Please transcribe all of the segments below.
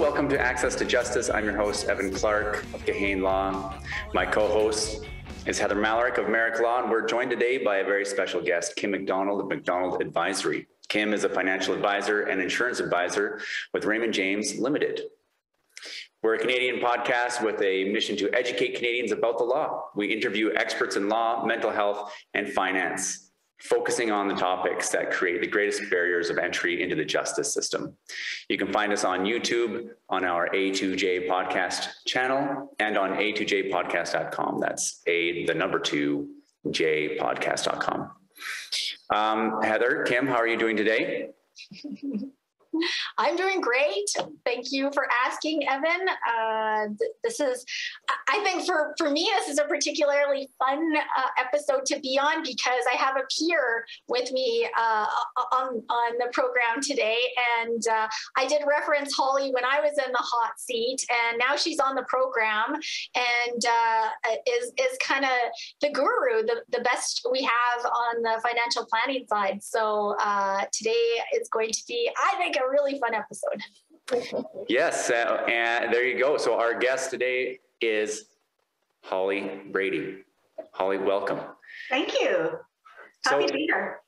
welcome to Access to Justice. I'm your host, Evan Clark of Kahane Law. My co-host is Heather Malarick of Merrick Law, and we're joined today by a very special guest, Kim McDonald of McDonald Advisory. Kim is a financial advisor and insurance advisor with Raymond James Limited. We're a Canadian podcast with a mission to educate Canadians about the law. We interview experts in law, mental health, and finance, focusing on the topics that create the greatest barriers of entry into the justice system. You can find us on YouTube, on our A2J podcast channel, and on a2jpodcast.com. That's the number 2, jpodcast.com. Heather, Kim, how are you doing today? I'm doing great. Thank you for asking, Evan. This is, I think for me, this is a particularly fun episode to be on because I have a peer with me on the program today. And I did reference Holly when I was in the hot seat, and now she's on the program and is kind of the guru, the best we have on the financial planning side. So today is going to be, I think, a really fun episode. Yes, and there you go. So our guest today is Holly Brady. Holly, welcome. Thank you. Happy to be here.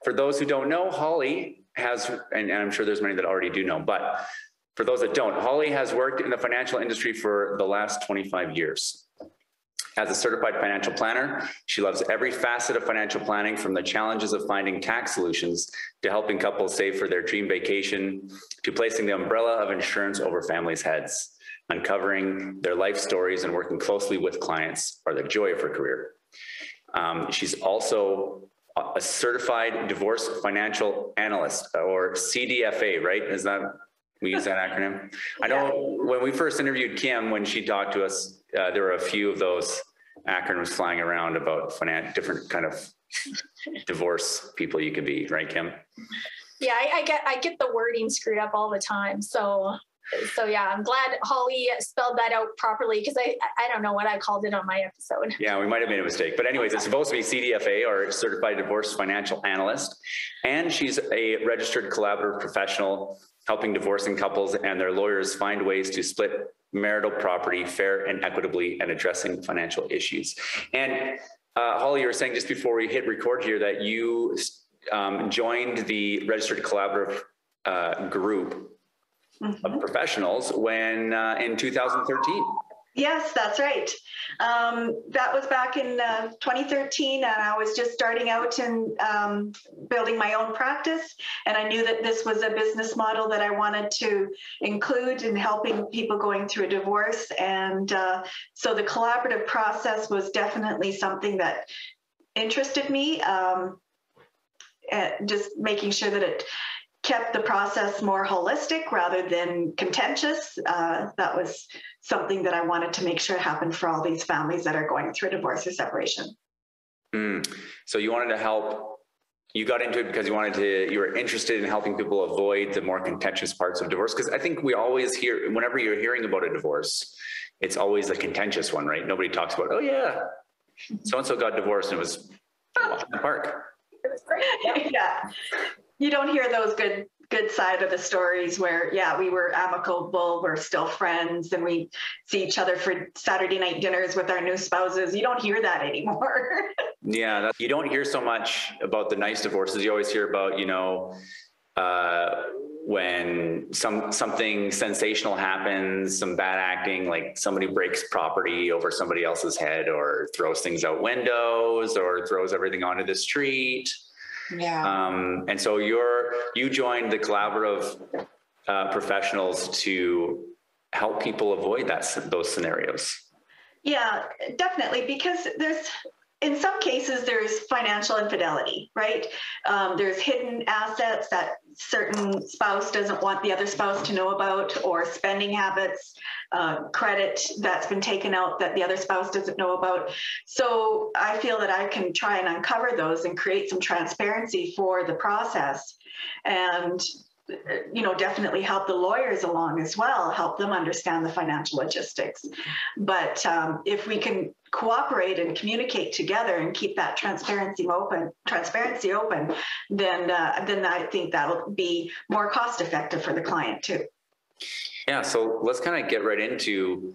For those who don't know, Holly has, and I'm sure there's many that already do know, but for those that don't, Holly has worked in the financial industry for the last 25 years. As a certified financial planner, she loves every facet of financial planning, from the challenges of finding tax solutions to helping couples save for their dream vacation, to placing the umbrella of insurance over families' heads. Uncovering their life stories and working closely with clients are the joy of her career. She's also a Certified Divorce Financial Analyst, or CDFA, right? Is that, we use that acronym? I know when we first interviewed Kim, when she talked to us, there were a few of those acronyms flying around about different kind of divorce people you could be, right, Kim? Yeah, I get the wording screwed up all the time. So yeah, I'm glad Holly spelled that out properly because I don't know what I called it on my episode. Yeah, we might have made a mistake. But anyways, it's supposed to be CDFA, or Certified Divorce Financial Analyst. And she's a registered collaborative professional helping divorcing couples and their lawyers find ways to split marital property fair and equitably and addressing financial issues. And Holly, you were saying just before we hit record here that you joined the registered collaborative group of professionals when in 2013. Yes, that's right. That was back in 2013, and I was just starting out and building my own practice. And I knew that this was a business model that I wanted to include in helping people going through a divorce. And so the collaborative process was definitely something that interested me, just making sure that it kept the process more holistic rather than contentious. That was something that I wanted to make sure happened for all these families that are going through a divorce or separation. So you wanted to help, you got into it because you were interested in helping people avoid the more contentious parts of divorce. Because I think we always hear, whenever you're hearing about a divorce, it's always a contentious one, right? Nobody talks about, oh yeah, so-and-so got divorced and it was a walk in the park. It was great. Yeah. You don't hear those good side of the stories where, yeah, we were amicable, we're still friends, and we see each other for Saturday night dinners with our new spouses. You don't hear that anymore. Yeah, you don't hear so much about the nice divorces. You always hear about, when something sensational happens, some bad acting, like somebody breaks property over somebody else's head, or throws things out windows, or throws everything onto the street. Yeah. And so you joined the collaborative professionals to help people avoid those scenarios. Yeah, definitely, because in some cases, there's financial infidelity, right? There's hidden assets that certain spouse doesn't want the other spouse to know about, or spending habits, credit that's been taken out that the other spouse doesn't know about. So I feel that I can try and uncover those and create some transparency for the process, and definitely help the lawyers along as well, help them understand the financial logistics. But if we can cooperate and communicate together and keep that transparency open, then I think that'll be more cost effective for the client too. Yeah, so let's kind of get right into,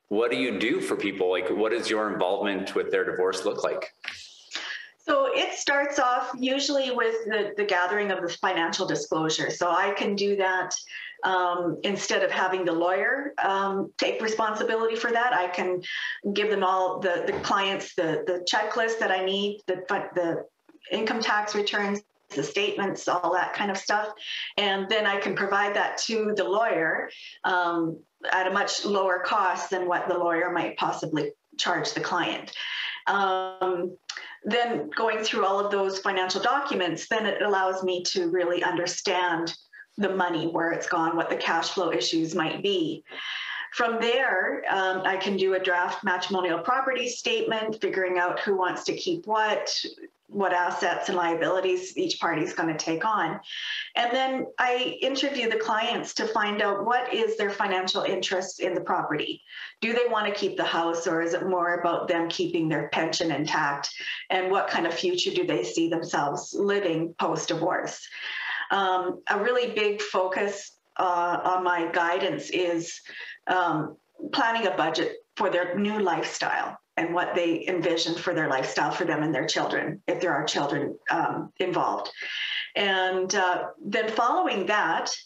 what do you do for people? Like, what does your involvement with their divorce look like? So it starts off usually with the gathering of the financial disclosure. So I can do that instead of having the lawyer take responsibility for that. I can give them all the clients the checklist that I need, the income tax returns, the statements, all that kind of stuff. And then I can provide that to the lawyer at a much lower cost than what the lawyer might possibly charge the client. Then going through all of those financial documents, then it allows me to really understand the money, where it's gone, what the cash flow issues might be. From there, I can do a draft matrimonial property statement, figuring out who wants to keep what assets and liabilities each party is going to take on. And then I interview the clients to find out what is their financial interest in the property. Do they want to keep the house, or is it more about them keeping their pension intact? And what kind of future do they see themselves living post-divorce? A really big focus on my guidance is planning a budget for their new lifestyle and what they envision for their lifestyle for them and their children, if there are children involved. And then following that,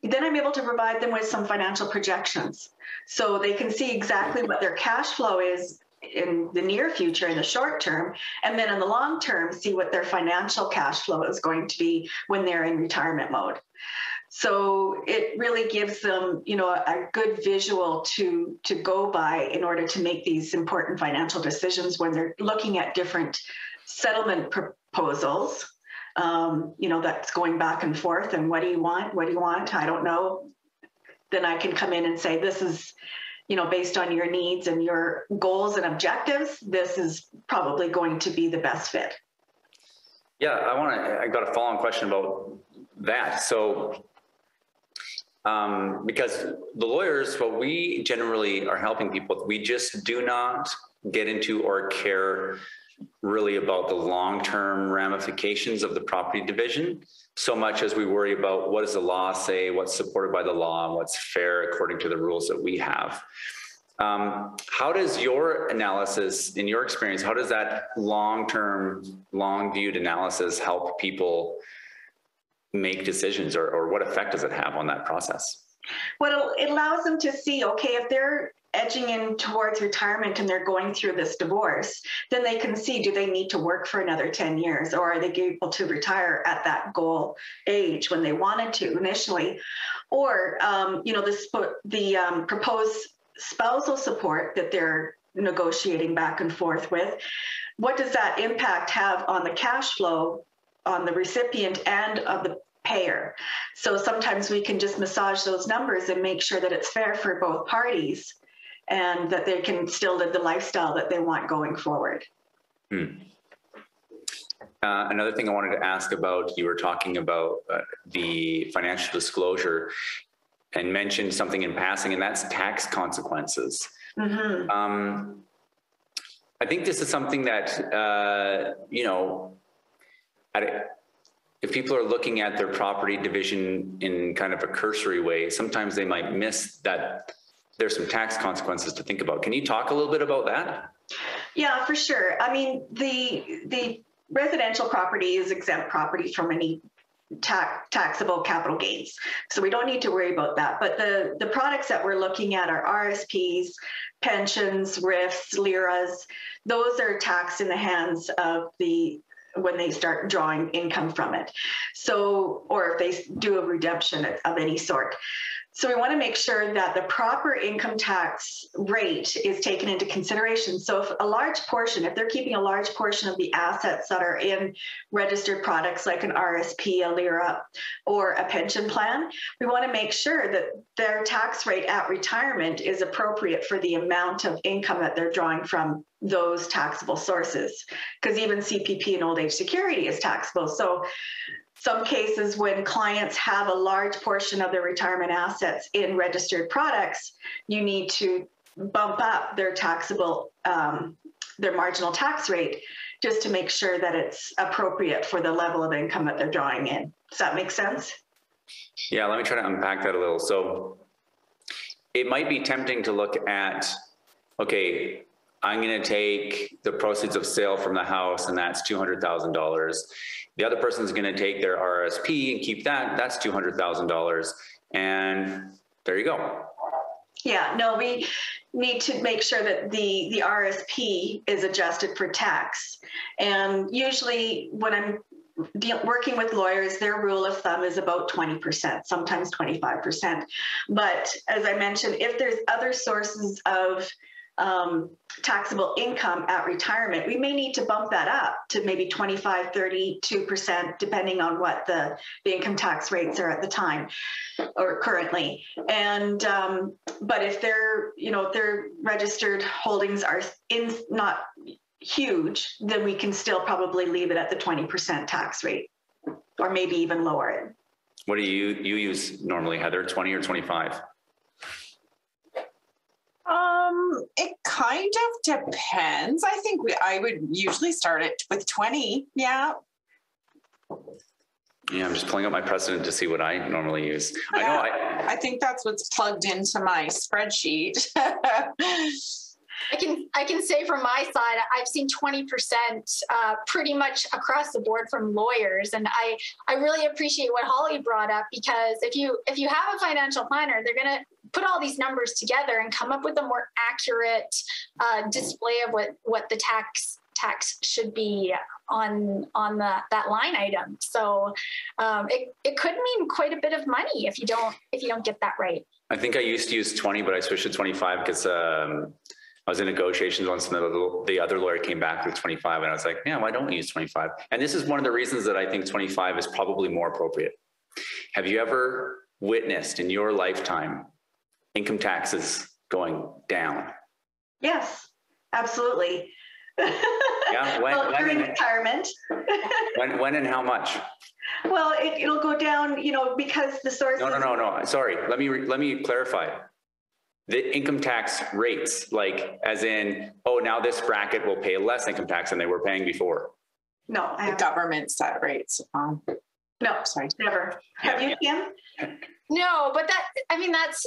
then I'm able to provide them with some financial projections so they can see exactly what their cash flow is in the near future, in the short term, and then in the long term, see what their financial cash flow is going to be when they're in retirement mode. So it really gives them, a good visual to go by in order to make these important financial decisions when they're looking at different settlement proposals. That's going back and forth, and what do you want? What do you want? I don't know. Then I can come in and say, this is, based on your needs and your goals and objectives, this is probably going to be the best fit. Yeah, I got a follow-on question about that. So, because the lawyers, what we generally are helping people with, we just do not get into or care really about the long-term ramifications of the property division, so much as we worry about what does the law say, what's supported by the law, and what's fair according to the rules that we have. How does your analysis, in your experience, how does that long-term, long-viewed analysis help people make decisions, or what effect does it have on that process? Well, it allows them to see, okay, if they're edging in towards retirement and they're going through this divorce, then they can see, do they need to work for another 10 years, or are they able to retire at that goal age when they wanted to initially? Or, the proposed spousal support that they're negotiating back and forth with, what does that impact have on the cash flow on the recipient and of the payer? So sometimes we can just massage those numbers and make sure that it's fair for both parties and that they can still live the lifestyle that they want going forward. Another thing I wanted to ask about, you were talking about the financial disclosure and mentioned something in passing, and that's tax consequences. Mm-hmm. I think this is something that, if people are looking at their property division in kind of a cursory way, sometimes they might miss that there's some tax consequences to think about. Can you talk a little bit about that? Yeah, for sure. I mean, the residential property is exempt property from any taxable capital gains. So we don't need to worry about that. But the products that we're looking at are RSPs, pensions, RIFs, LIRAs. Those are taxed in the hands of when they start drawing income from it. So, or if they do a redemption of any sort. So we want to make sure that the proper income tax rate is taken into consideration. So if they're keeping a large portion of the assets that are in registered products like an RSP, a LIRA, or a pension plan, we want to make sure that their tax rate at retirement is appropriate for the amount of income that they're drawing from those taxable sources. Because even CPP and old age security is taxable. So some cases when clients have a large portion of their retirement assets in registered products, you need to bump up their taxable, their marginal tax rate just to make sure that it's appropriate for the level of income that they're drawing in. Does that make sense? Yeah, let me try to unpack that a little. So it might be tempting to look at, okay, I'm going to take the proceeds of sale from the house, and that's $200,000. The other person's going to take their RSP and keep that. That's $200,000. And there you go. Yeah, no, we need to make sure that the RSP is adjusted for tax. And usually when I'm working with lawyers, their rule of thumb is about 20%, sometimes 25%. But as I mentioned, if there's other sources of taxable income at retirement, we may need to bump that up to maybe 25, 32%, depending on what the income tax rates are at the time or currently. And, but if their registered holdings are not huge, then we can still probably leave it at the 20% tax rate, or maybe even lower it. What do you use normally, Heather, 20 or 25? It kind of depends. I think I would usually start it with 20. Yeah. Yeah, I'm just pulling up my precedent to see what I normally use. I know I think that's what's plugged into my spreadsheet. I can say from my side, I've seen 20% pretty much across the board from lawyers. And I really appreciate what Holly brought up, because if you have a financial planner, they're going to put all these numbers together and come up with a more accurate display of what the tax should be on that line item. So it could mean quite a bit of money if you don't get that right. I think I used to use 20, but I switched to 25 because I was in negotiations once, and the other lawyer came back with 25, and I was like, yeah, why don't we use 25? And this is one of the reasons that I think 25 is probably more appropriate. Have you ever witnessed in your lifetime income taxes going down? Yes, absolutely. Yeah, during retirement. when and how much? Well, it'll go down, because the source. No. Sorry, let me clarify. The income tax rates, like as in, oh, now this bracket will pay less income tax than they were paying before. No, the government set rates. No, sorry, never. Have you, Kim? No, but that's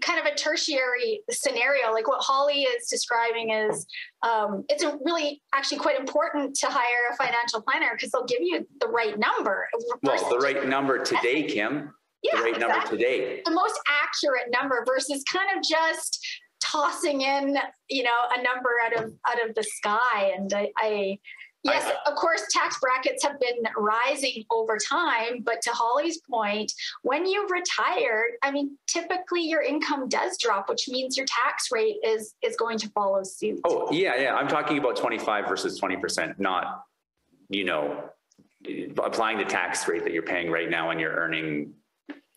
kind of a tertiary scenario. Like what Holly is describing is, it's really actually quite important to hire a financial planner because they'll give you the right number. Well, the right number today, Kim. Yeah, the right number today. The most accurate number versus kind of just tossing in, a number out of the sky. And yes, of course, tax brackets have been rising over time. But to Holly's point, when you retire, typically your income does drop, which means your tax rate is going to follow suit. Oh, yeah. I'm talking about 25 versus 20%, not, applying the tax rate that you're paying right now and you're earning,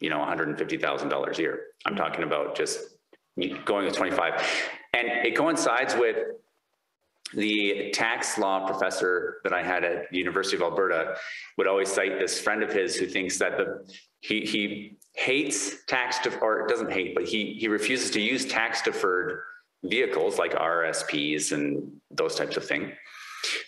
$150,000 a year. I'm talking about just going with 25. And it coincides with the tax law professor that I had at the University of Alberta would always cite this friend of his who thinks that he hates tax, or doesn't hate, but he refuses to use tax deferred vehicles like RSPs and those types of things.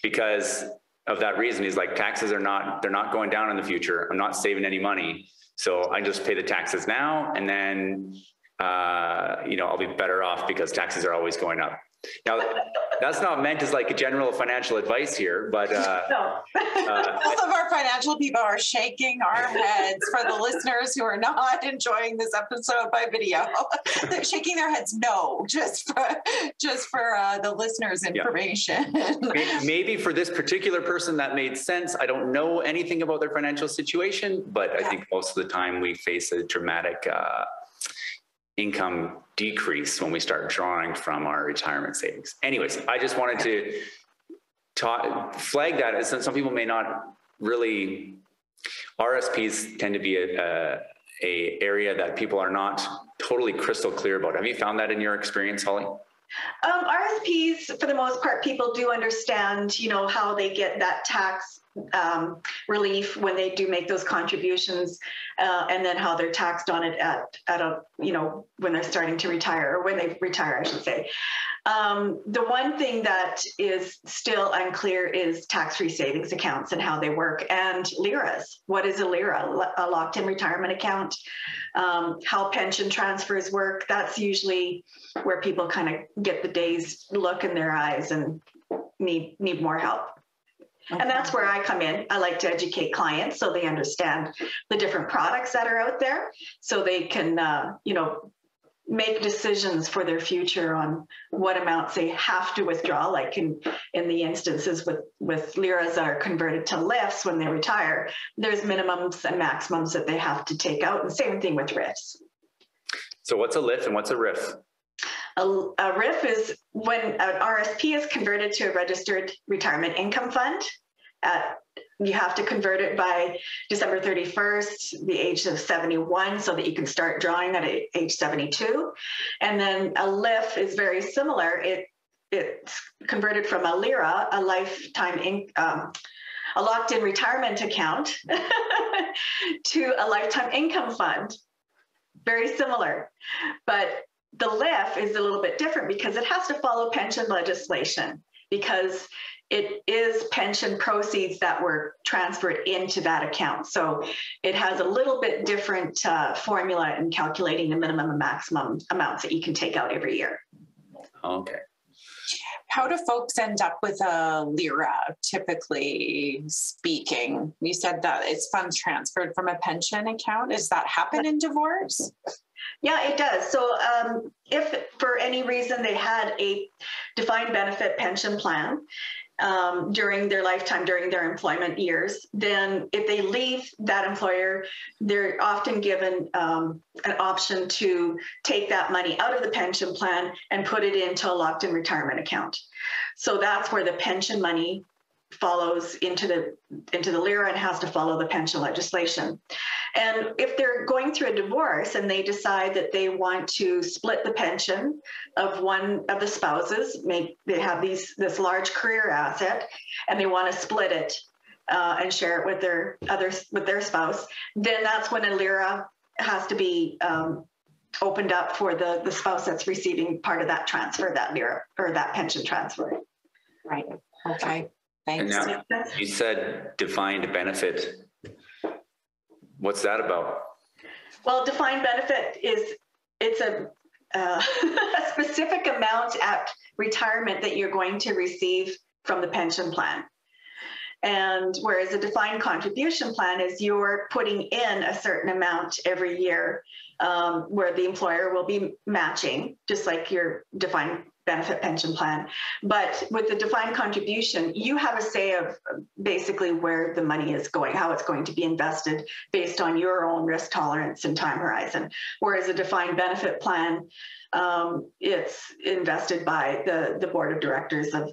Because of that reason, he's like, taxes they're not going down in the future. I'm not saving any money. So I just pay the taxes now, and then, I'll be better off because taxes are always going up. Now, that's not meant as like a general financial advice here, but both of our financial people are shaking our heads for the listeners who are not enjoying this episode by video. They're shaking their heads no, just for the listeners' information. Yeah. Maybe for this particular person that made sense. I don't know anything about their financial situation, but I think most of the time we face a dramatic income decrease when we start drawing from our retirement savings. Anyways, I just wanted to flag that, as some people may not really, RSPs tend to be a area that people are not totally crystal clear about. Have you found that in your experience, Holly? RSPs, for the most part, people do understand, how they get that tax relief when they do make those contributions, and then how they're taxed on it at when they're starting to retire, or when they retire, I should say. The one thing that is still unclear is tax-free savings accounts and how they work, and LIRAs. What is a LIRA? A locked-in retirement account. How pension transfers work. That's usually where people kind of get the dazed look in their eyes and need more help. Okay. And that's where I come in. I like to educate clients so they understand the different products that are out there, so they can, make decisions for their future on what amounts they have to withdraw, like in the instances with LIRAs that are converted to LIFs when they retire. There's minimums and maximums that they have to take out, and same thing with RIFs. So what's a LIF and what's a RIF? A RIF is when an RSP is converted to a registered retirement income fund. You have to convert it by December 31st, the age of 71, so that you can start drawing at age 72. And then a LIF is very similar. It's converted from a LIRA, a lifetime a locked-in retirement account, to a lifetime income fund. Very similar. But the LIF is a little bit different because it has to follow pension legislation, because it is pension proceeds that were transferred into that account. So it has a little bit different formula in calculating the minimum and maximum amounts that you can take out every year. Okay. How do folks end up with a LIRA, typically speaking? You said that it's funds transferred from a pension account. Does that happen in divorce? Yeah, it does. So if for any reason they had a defined benefit pension plan during their lifetime, during their employment years, then if they leave that employer, they're often given an option to take that money out of the pension plan and put it into a locked-in retirement account. So that's where the pension money follows into the LIRA and has to follow the pension legislation. And if they're going through a divorce and they decide that they want to split the pension of one of the spouses, maybe they have this large career asset and they want to split it and share it with their spouse, then that's when a LIRA has to be opened up for the spouse that's receiving part of that transfer, that LIRA or that pension transfer. Right. Okay. Thanks. And now, you said defined benefit. What's that about? Well, defined benefit it's a specific amount at retirement that you're going to receive from the pension plan. And whereas a defined contribution plan is you're putting in a certain amount every year, where the employer will be matching, just like your defined benefit pension plan. But with the defined contribution, you have a say of basically where the money is going, how it's going to be invested based on your own risk tolerance and time horizon. Whereas a defined benefit plan, it's invested by the board of directors of,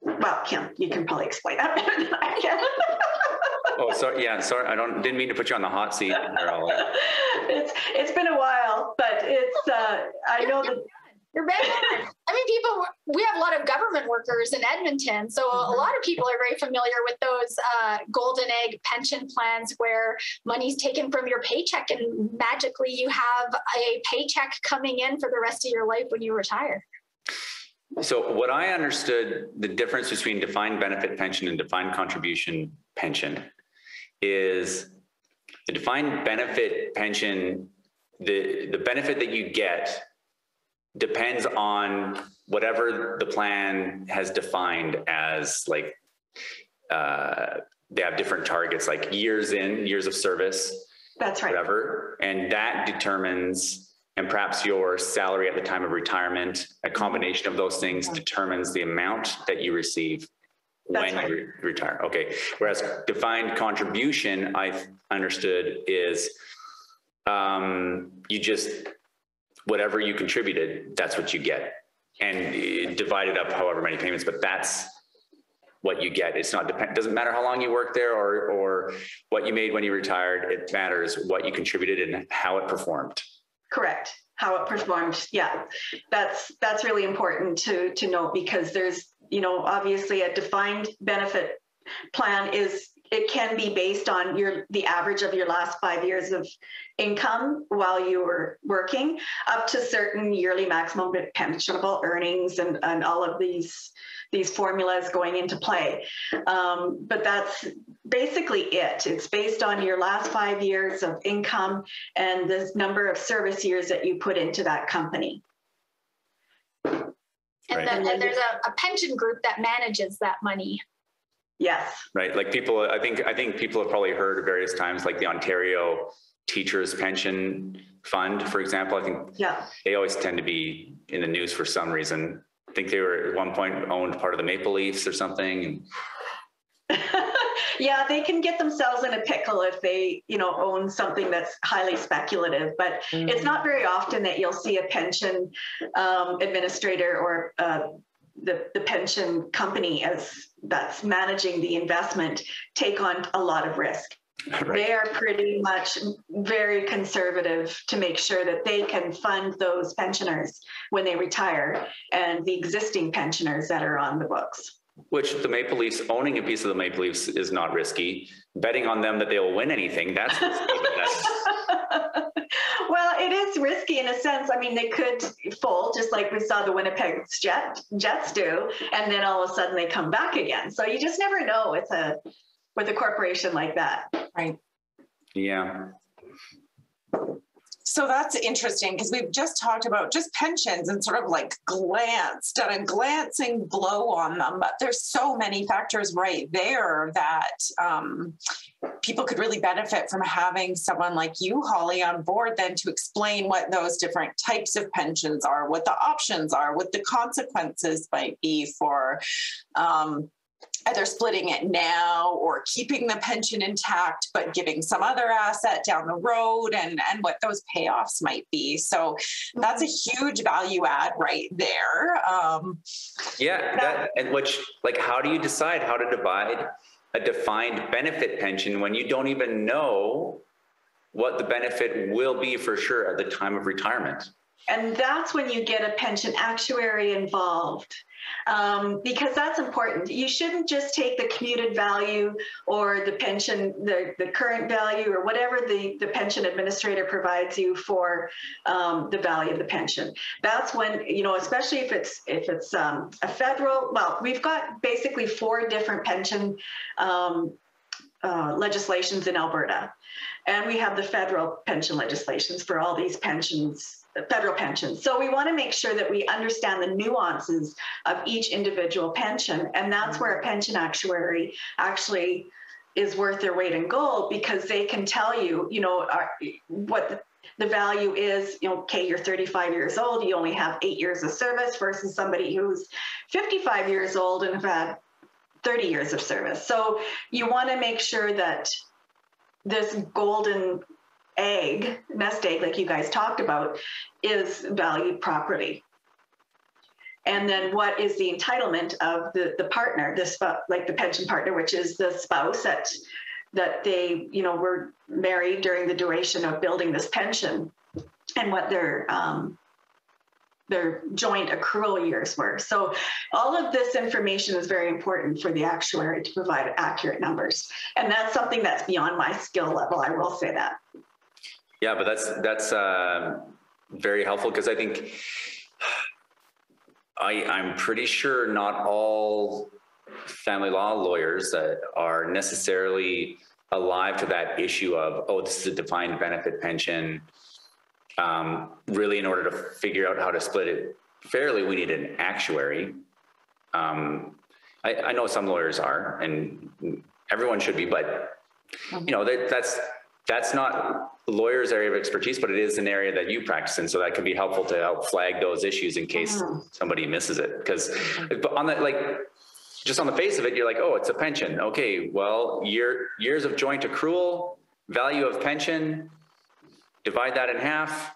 well, Kim, you can probably explain that better than I can. Oh, sorry. Yeah, sorry. Didn't mean to put you on the hot seat. It's been a while, but it's I know that. You're bang on. I mean, we have a lot of government workers in Edmonton, so a lot of people are very familiar with those golden egg pension plans where money's taken from your paycheck and magically you have a paycheck coming in for the rest of your life when you retire. So what I understood, the difference between defined benefit pension and defined contribution pension is the defined benefit pension, the benefit that you get depends on whatever the plan has defined as, like, they have different targets, like years of service. That's right. Whatever. And that determines, and perhaps your salary at the time of retirement, a combination of those things determines the amount that you receive when you retire. Okay. Whereas defined contribution, I've understood, is you just, whatever you contributed, that's what you get, and divided up however many payments, but that's what you get. It's not doesn't matter how long you worked there or what you made when you retired. It matters what you contributed and how it performed. Correct. How it performed. Yeah, that's really important to note, because there's, obviously a defined benefit plan is it can be based on the average of your last 5 years of income while you were working, up to certain yearly maximum pensionable earnings and all of these formulas going into play. But that's basically it. It's based on your last 5 years of income and the number of service years that you put into that company. And then there's a pension group that manages that money. Yes. Right. Like people, I think people have probably heard at various times, like the Ontario Teachers Pension Fund, for example. I think they always tend to be in the news for some reason. I think they were at one point owned part of the Maple Leafs or something. Yeah, they can get themselves in a pickle if they, own something that's highly speculative. But it's not very often that you'll see a pension administrator or the pension company that's managing the investment take on a lot of risk. Right. They are pretty much very conservative to make sure that they can fund those pensioners when they retire and the existing pensioners that are on the books. Which the Maple Leafs, owning a piece of the Maple Leafs is not risky. Betting on them that they will win anything, that's risky. Well, it is risky in a sense. I mean, they could fold, just like we saw the Winnipeg Jets do, and then all of a sudden they come back again. So you just never know with a corporation like that. Right. Yeah. So that's interesting because we've just talked about just pensions and sort of like done a glancing blow on them, but there's so many factors right there that people could really benefit from having someone like you, Holly, on board then to explain what those different types of pensions are, what the options are, what the consequences might be for either splitting it now or keeping the pension intact, but giving some other asset down the road and what those payoffs might be. So that's a huge value add right there. How do you decide how to divide a defined benefit pension when you don't even know what the benefit will be for sure at the time of retirement? And that's when you get a pension actuary involved. Because that's important. You shouldn't just take the commuted value or the pension, the current value or whatever the pension administrator provides you for the value of the pension. That's when, especially if it's a federal, well, we've got basically 4 different pension legislations in Alberta. And we have the federal pension legislations for all these pensions, federal pensions. So we want to make sure that we understand the nuances of each individual pension. And that's where a pension actuary actually is worth their weight in gold, because they can tell you, what the value is. Okay, you're 35 years old, you only have 8 years of service versus somebody who's 55 years old and have had 30 years of service. So you want to make sure that this golden nest egg, like you guys talked about, is valued properly. And then what is the entitlement of the partner, like the pension partner, which is the spouse that they, were married during the duration of building this pension, and what their joint accrual years were. So all of this information is very important for the actuary to provide accurate numbers. And that's something that's beyond my skill level, I will say that. Yeah, but that's very helpful, because I think I'm pretty sure not all family law lawyers that are necessarily alive to that issue of, oh, this is a defined benefit pension. Really, in order to figure out how to split it fairly, we need an actuary. I know some lawyers are, and everyone should be, but that's not the lawyer's area of expertise, but it is an area that you practice in. So that can be helpful to help flag those issues in case somebody misses it. Because on that, just on the face of it, you're like, oh, it's a pension. Okay, well, years of joint accrual, value of pension, divide that in half.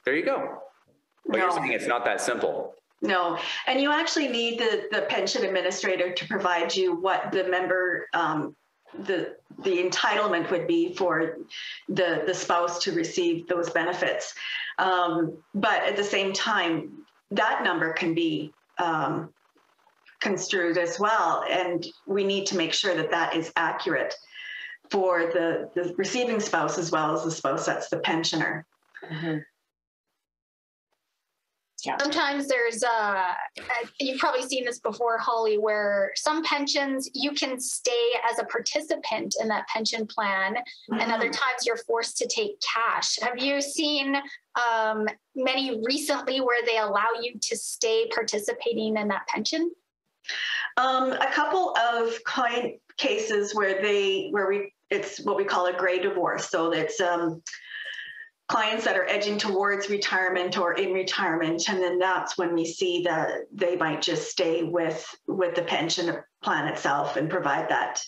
There you go. But you're saying it's not that simple. No, and you actually need the pension administrator to provide you what the member, the entitlement would be for the spouse to receive those benefits. But at the same time, that number can be construed as well. And we need to make sure that that is accurate for the receiving spouse as well as the spouse that's the pensioner. Mm-hmm. Yeah. Sometimes there's you've probably seen this before, Holly, where some pensions you can stay as a participant in that pension plan, and other times you're forced to take cash. Have you seen many recently where they allow you to stay participating in that pension? A couple of client cases where it's what we call a gray divorce. So it's clients that are edging towards retirement or in retirement, and then that's when we see that they might just stay with the pension plan itself and provide that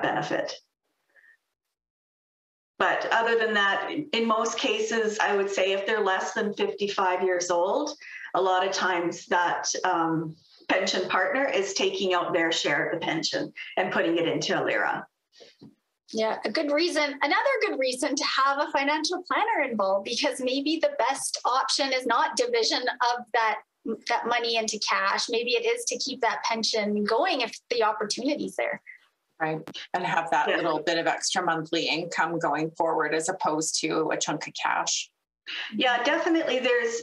benefit. But other than that, in most cases, I would say if they're less than 55 years old, a lot of times that pension partner is taking out their share of the pension and putting it into a LIRA. Yeah, another good reason to have a financial planner involved, because maybe the best option is not division of that money into cash. Maybe it is to keep that pension going if the opportunity's there. Right. And have that little bit of extra monthly income going forward as opposed to a chunk of cash. Yeah, definitely. There's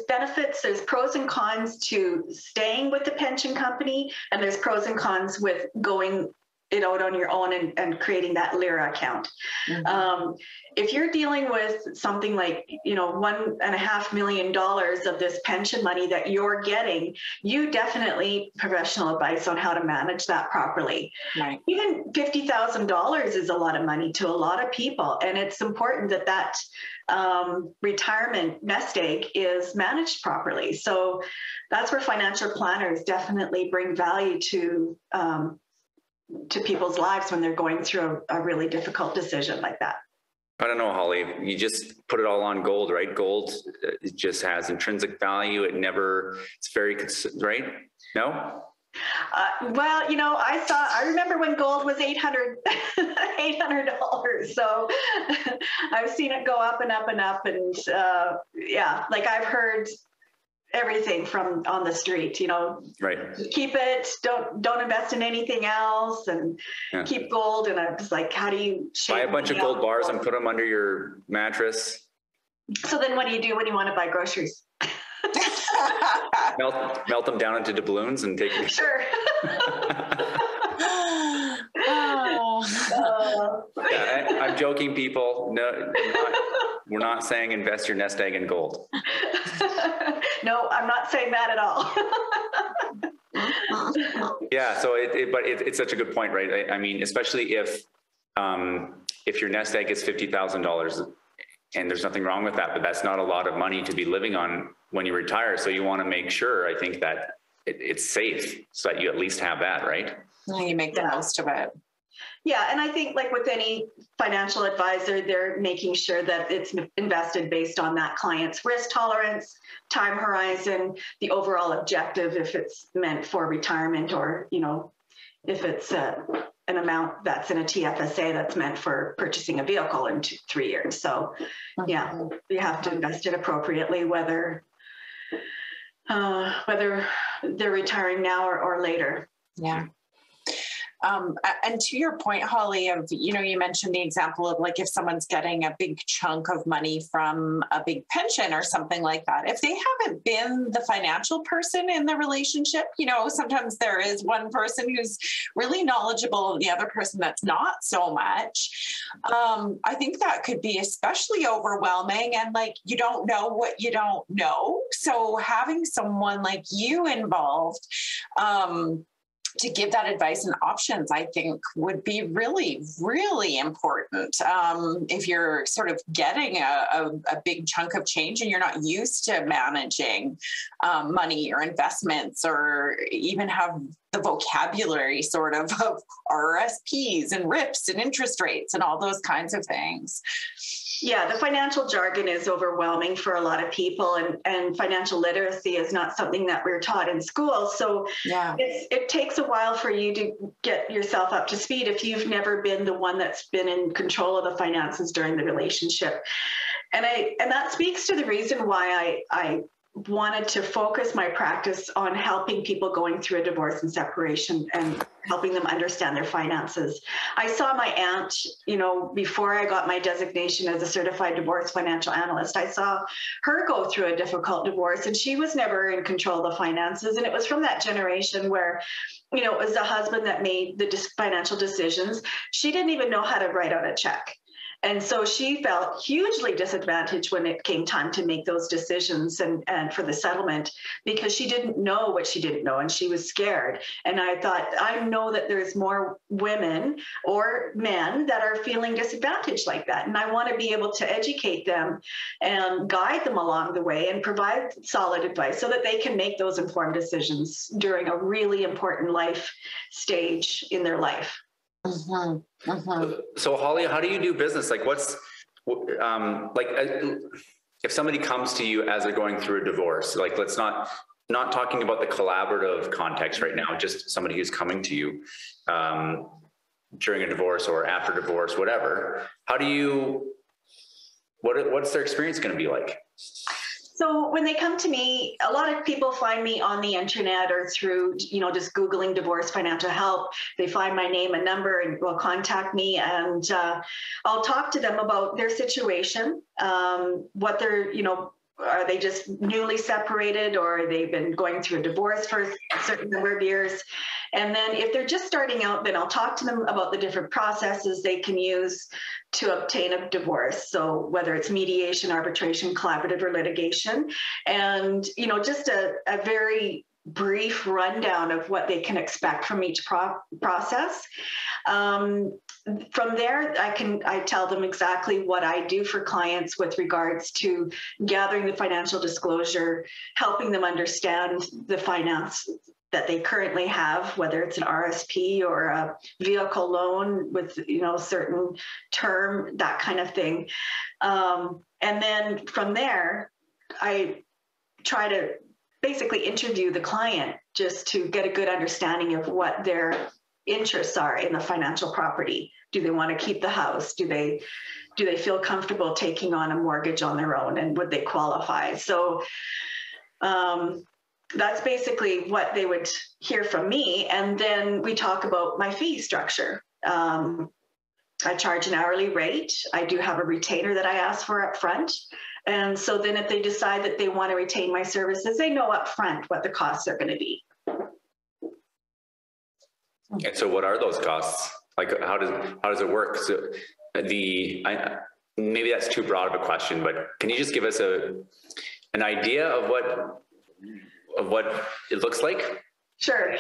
benefits, there's pros and cons to staying with the pension company, and there's pros and cons with going it out on your own and creating that LIRA account. Mm-hmm. If you're dealing with something like, $1.5 million of this pension money that you're getting, you definitely need professional advice on how to manage that properly. Right. Even $50,000 is a lot of money to a lot of people. And it's important that retirement nest egg is managed properly. So that's where financial planners definitely bring value to people's lives when they're going through a really difficult decision like that. I don't know, Holly, you just put it all on gold, right? Gold, it just has intrinsic value. It's very, right? No? Well, I remember when gold was $800. So I've seen it go up and up and up. And I've heard everything from on the street, right. Keep it, don't invest in anything else, and keep gold. And I was like, how do you buy a bunch of gold bars and put them under your mattress? So then what do you do when you want to buy groceries? melt them down into doubloons and take them. Sure. I'm joking, people. No, we're not saying invest your nest egg in gold. No, I'm not saying that at all. Yeah, so it's such a good point, right? I mean, especially if your nest egg is $50,000, and there's nothing wrong with that, but that's not a lot of money to be living on when you retire. So you want to make sure, I think, that it's safe so that you at least have that, right? You make the most of it. Yeah, and I think like with any financial advisor, they're making sure that it's invested based on that client's risk tolerance, time horizon, the overall objective, if it's meant for retirement, or, if it's an amount that's in a TFSA that's meant for purchasing a vehicle in 3 years. So yeah, you have to invest it appropriately, whether they're retiring now or later. Yeah. And to your point, Holly, of, you mentioned the example of like if someone's getting a big chunk of money from a big pension or something like that, if they haven't been the financial person in the relationship, sometimes there is one person who's really knowledgeable and the other person that's not so much. I think that could be especially overwhelming, and like, you don't know what you don't know. So having someone like you involved, to give that advice and options, I think would be really, really important. If you're sort of getting a big chunk of change and you're not used to managing money or investments, or even have the vocabulary sort of RRSPs and RIPs and interest rates and all those kinds of things. Yeah, the financial jargon is overwhelming for a lot of people, and financial literacy is not something that we're taught in school. So it takes a while for you to get yourself up to speed if you've never been the one that's been in control of the finances during the relationship. And that speaks to the reason why I wanted to focus my practice on helping people going through a divorce and separation and helping them understand their finances. I saw my aunt, you know, before I got my designation as a Certified Divorce Financial Analyst, I saw her go through a difficult divorce, and she was never in control of the finances. And it was from that generation where, you know, it was the husband that made the financial decisions. She didn't even know how to write out a check. And so she felt hugely disadvantaged when it came time to make those decisions and for the settlement, because she didn't know what she didn't know and she was scared. And I thought, I know that there's more women or men that are feeling disadvantaged like that. And I want to be able to educate them and guide them along the way and provide solid advice so that they can make those informed decisions during a really important life stage in their life. Mm-hmm. Mm-hmm. So Holly, how do you do business? Like what's, if somebody comes to you as they're going through a divorce, like let's not talking about the collaborative context right now, just somebody who's coming to you during a divorce or after divorce, whatever, how do you, what's their experience going to be like? So when they come to me, a lot of people find me on the internet or through, you know, just Googling divorce financial help. They find my name and number and will contact me, and I'll talk to them about their situation, what they're, you know, are they just newly separated or they've been going through a divorce for a certain number of years? And then if they're just starting out, then I'll talk to them about the different processes they can use to obtain a divorce. So whether it's mediation, arbitration, collaborative, or litigation, and, you know, just a very brief rundown of what they can expect from each process. From there, I tell them exactly what I do for clients with regards to gathering the financial disclosure, helping them understand the finance that they currently have, whether it's an RSP or a vehicle loan with, you know, certain term, that kind of thing. And then from there, I try to basically interview the client just to get a good understanding of what their interests are in the financial property. Do they want to keep the house? Do they feel comfortable taking on a mortgage on their own, and would they qualify? So that's basically what they would hear from me. And then we talk about my fee structure. I charge an hourly rate. I do have a retainer that I ask for up front. And so then if they decide that they want to retain my services, they know up front what the costs are going to be. And so what are those costs? Like, how does it work? So maybe that's too broad of a question, but can you just give us an idea of what it looks like? Sure.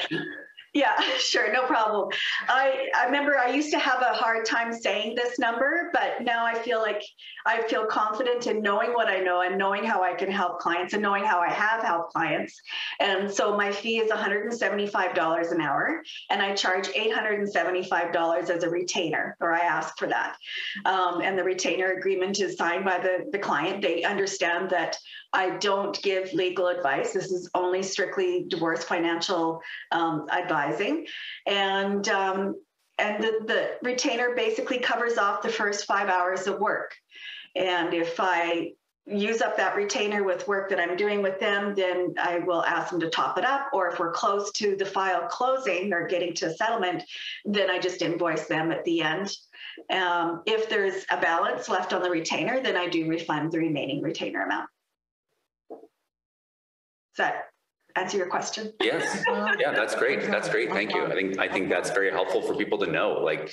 Yeah, sure. No problem. I remember I used to have a hard time saying this number, but now I feel like I feel confident in knowing what I know and knowing how I can help clients and knowing how I have helped clients. And so my fee is $175 an hour, and I charge $875 as a retainer, or I ask for that. And the retainer agreement is signed by the client. They understand that I don't give legal advice. This is only strictly divorce financial advising. And the retainer basically covers off the first 5 hours of work. And if I use up that retainer with work that I'm doing with them, then I will ask them to top it up. Or if we're close to the file closing or getting to a settlement, then I just invoice them at the end. If there's a balance left on the retainer, then I do refund the remaining retainer amount. Does that answer your question? Yes. Yeah, that's great. That's great. Thank you. I think that's very helpful for people to know. Like,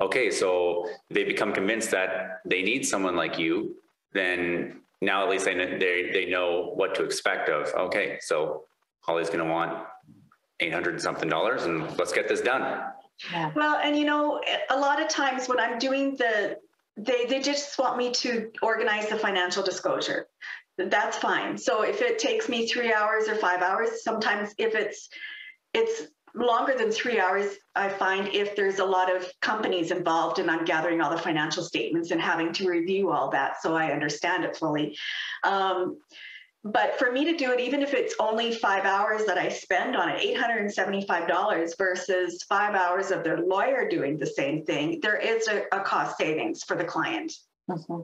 okay, so they become convinced that they need someone like you, then now at least they know what to expect of. Okay, so Holly's going to want $800 and something, and let's get this done. Yeah. Well, and you know, a lot of times when I'm doing they just want me to organize the financial disclosure. That's fine. So if it takes me 3 hours or 5 hours, sometimes if it's longer than 3 hours, I find if there's a lot of companies involved and I'm gathering all the financial statements and having to review all that so I understand it fully. But for me to do it, even if it's only 5 hours that I spend on it, $875 versus 5 hours of their lawyer doing the same thing, there is a cost savings for the client. Mm-hmm.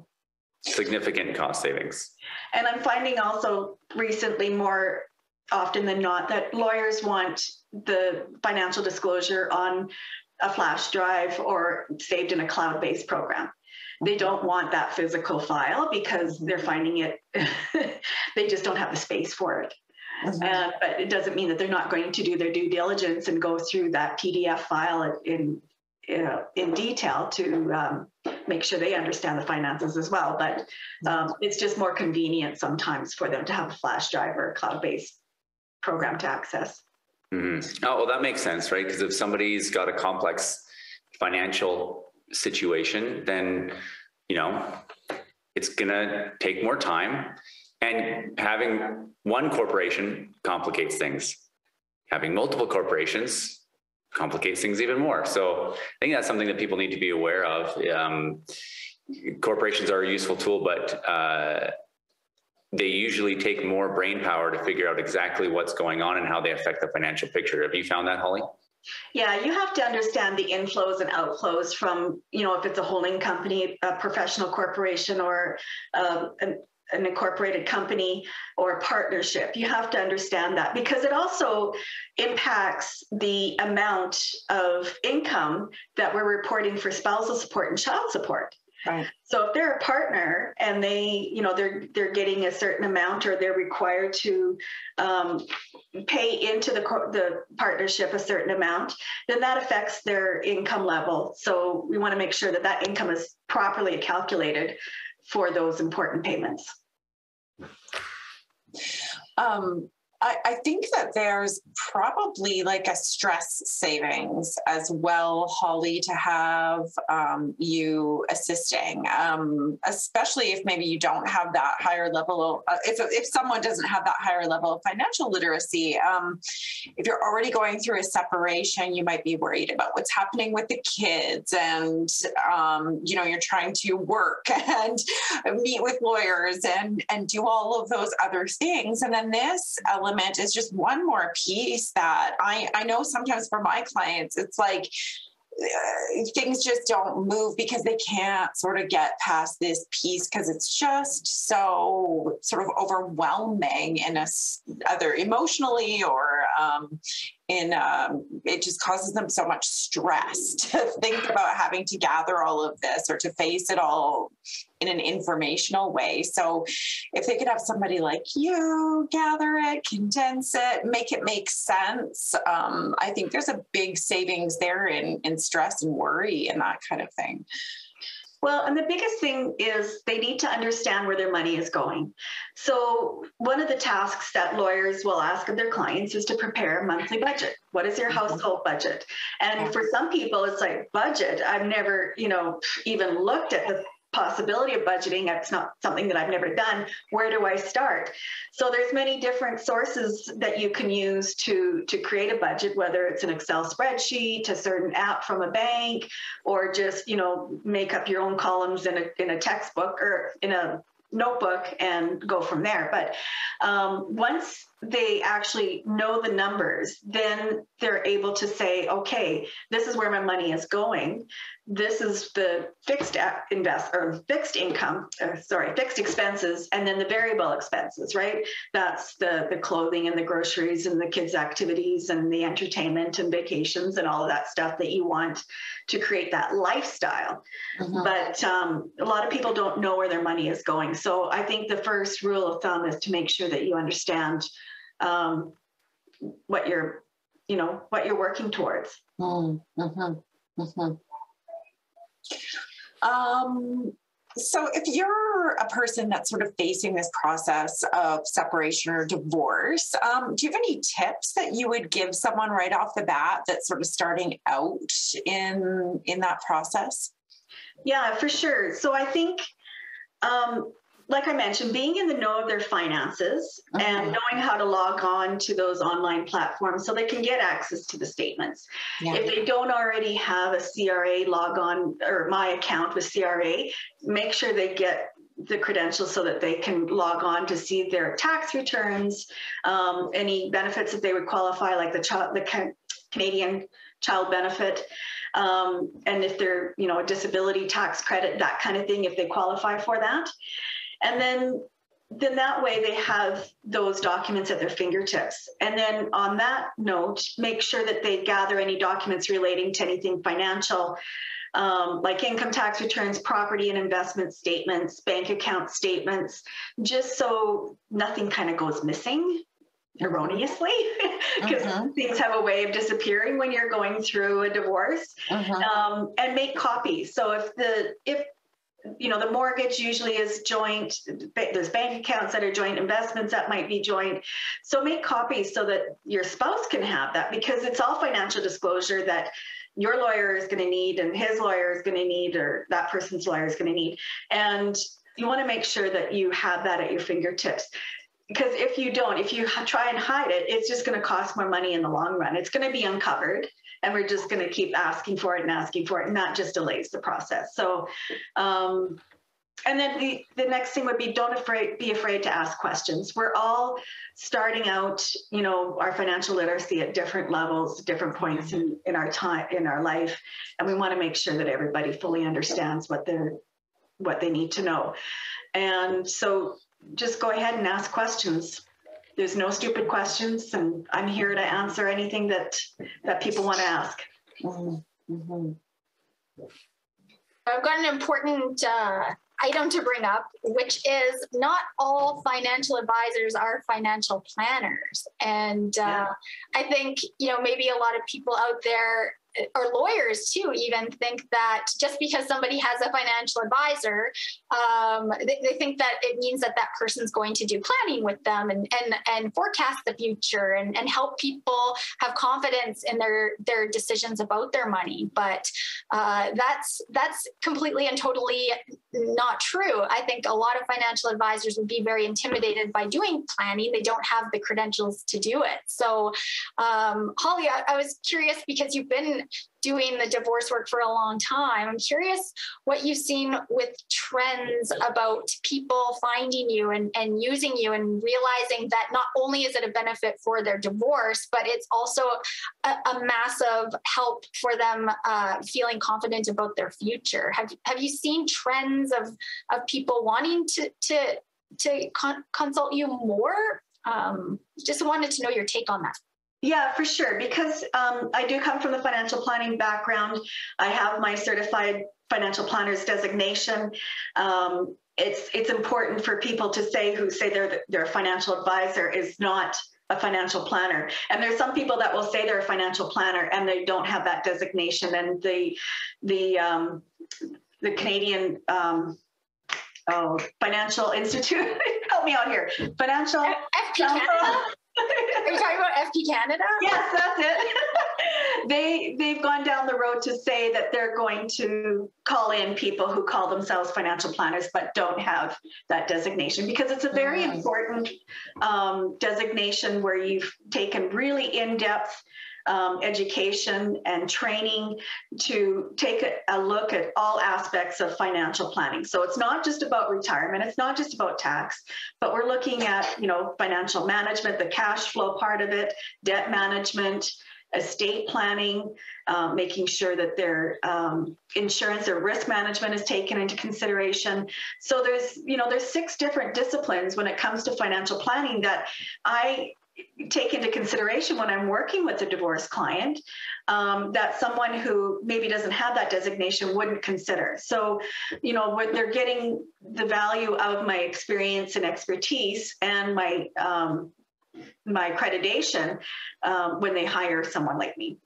significant cost savings. And I'm finding also recently, more often than not, that lawyers want the financial disclosure on a flash drive or saved in a cloud-based program. They don't want that physical file because they're finding it, they just don't have the space for it. But it doesn't mean that they're not going to do their due diligence and go through that PDF file in detail to make sure they understand the finances as well. But it's just more convenient sometimes for them to have a flash drive or a cloud-based program to access. Mm-hmm. Oh, well, that makes sense, right? Because if somebody's got a complex financial situation, then, you know, it's going to take more time. And having one corporation complicates things. Having multiple corporations complicates things even more. So I think that's something that people need to be aware of. Corporations are a useful tool, but they usually take more brain power to figure out exactly what's going on and how they affect the financial picture. Have you found that, Holly? Yeah, you have to understand the inflows and outflows from, you know, if it's a holding company, a professional corporation, or an incorporated company or a partnership. You have to understand that because it also impacts the amount of income that we're reporting for spousal support and child support. Right. So if they're a partner and they, you know, they're getting a certain amount, or they're required to pay into the partnership a certain amount, then that affects their income level. So we want to make sure that that income is properly calculated for those important payments. I think that there's probably like a stress savings as well, Holly, to have you assisting, especially if maybe you don't have that higher level of, if someone doesn't have that higher level of financial literacy. If you're already going through a separation, you might be worried about what's happening with the kids, and you know, you're trying to work and meet with lawyers and do all of those other things. And then this element is just one more piece that I know sometimes for my clients, it's like things just don't move because they can't sort of get past this piece because it's just so sort of overwhelming in either emotionally or it just causes them so much stress to think about having to gather all of this or to face it all in an informational way. So if they could have somebody like you gather it, condense it, make it make sense, I think there's a big savings there in stress and worry and that kind of thing. Well, and the biggest thing is they need to understand where their money is going. So one of the tasks that lawyers will ask of their clients is to prepare a monthly budget. What is your household budget? And for some people, it's like, budget? I've never, you know, even looked at the possibility of budgeting. It's not something that I've never done. Where do I start? So there's many different sources that you can use to create a budget, whether it's an Excel spreadsheet, a certain app from a bank, or just, you know, make up your own columns in a textbook or in a notebook and go from there. But once they actually know the numbers, then they're able to say, okay, this is where my money is going. This is the fixed expenses, and then the variable expenses, right? That's the clothing and the groceries and the kids' activities and the entertainment and vacations and all of that stuff that you want to create that lifestyle. But a lot of people don't know where their money is going. So I think the first rule of thumb is to make sure that you understand what you're working towards. So if you're a person that's sort of facing this process of separation or divorce, do you have any tips that you would give someone right off the bat that's sort of starting out in that process? Yeah, for sure. So I think, like I mentioned, being in the know of their finances and knowing how to log on to those online platforms so they can get access to the statements. Yeah. If they don't already have a CRA log on or my account with CRA, make sure they get the credentials so that they can log on to see their tax returns, any benefits that they would qualify, like the Canadian child benefit. And if they're, you know, a disability tax credit, that kind of thing, if they qualify for that. And then that way they have those documents at their fingertips. And then on that note, make sure that they gather any documents relating to anything financial, like income tax returns, property and investment statements, bank account statements, just so nothing kind of goes missing erroneously, because things have a way of disappearing when you're going through a divorce. And make copies. So if you know, the mortgage usually is joint, there's bank accounts that are joint, investments that might be joint. So make copies so that your spouse can have that, because it's all financial disclosure that your lawyer is going to need and his lawyer is going to need, or that person's lawyer is going to need. And you want to make sure that you have that at your fingertips. Because if you don't, if you try and hide it, it's just going to cost more money in the long run. It's going to be uncovered, and we're just going to keep asking for it, and that just delays the process. So, and then the next thing would be be afraid to ask questions. We're all starting out, you know, our financial literacy at different levels, different points in our time, in our life, and we want to make sure that everybody fully understands what they need to know. And so, just go ahead and ask questions. There's no stupid questions, and I'm here to answer anything that people want to ask. I've got an important item to bring up, which is not all financial advisors are financial planners. And I think, you know, maybe a lot of people out there, or lawyers too, even think that just because somebody has a financial advisor, they think that it means that that person's going to do planning with them and forecast the future and help people have confidence in their decisions about their money. But that's completely and totally not true. I think a lot of financial advisors would be very intimidated by doing planning. They don't have the credentials to do it. So Holly, I was curious, because you've been doing the divorce work for a long time. I'm curious what you've seen with trends about people finding you and using you, and realizing that not only is it a benefit for their divorce, but it's also a massive help for them feeling confident about their future. Have you seen trends of people wanting to consult you more? Just wanted to know your take on that. Yeah, for sure. Because I do come from the financial planning background. I have my Certified Financial Planners designation. It's important for people to say their financial advisor is not a financial planner. And there's some people that will say they're a financial planner and they don't have that designation. And the Canadian Financial Institute, help me out here. Financial FP Canada? Are you talking about FP Canada? Yes, that's it. They've gone down the road to say that they're going to call in people who call themselves financial planners but don't have that designation, because it's a very important designation where you've taken really in-depth education and training to take a look at all aspects of financial planning. So it's not just about retirement, it's not just about tax, but we're looking at, you know, financial management, the cash flow part of it, debt management, estate planning, making sure that their insurance or risk management is taken into consideration. So there's 6 different disciplines when it comes to financial planning that I take into consideration when I'm working with a divorce client, that someone who maybe doesn't have that designation wouldn't consider. So, you know, when they're getting the value of my experience and expertise and my accreditation when they hire someone like me.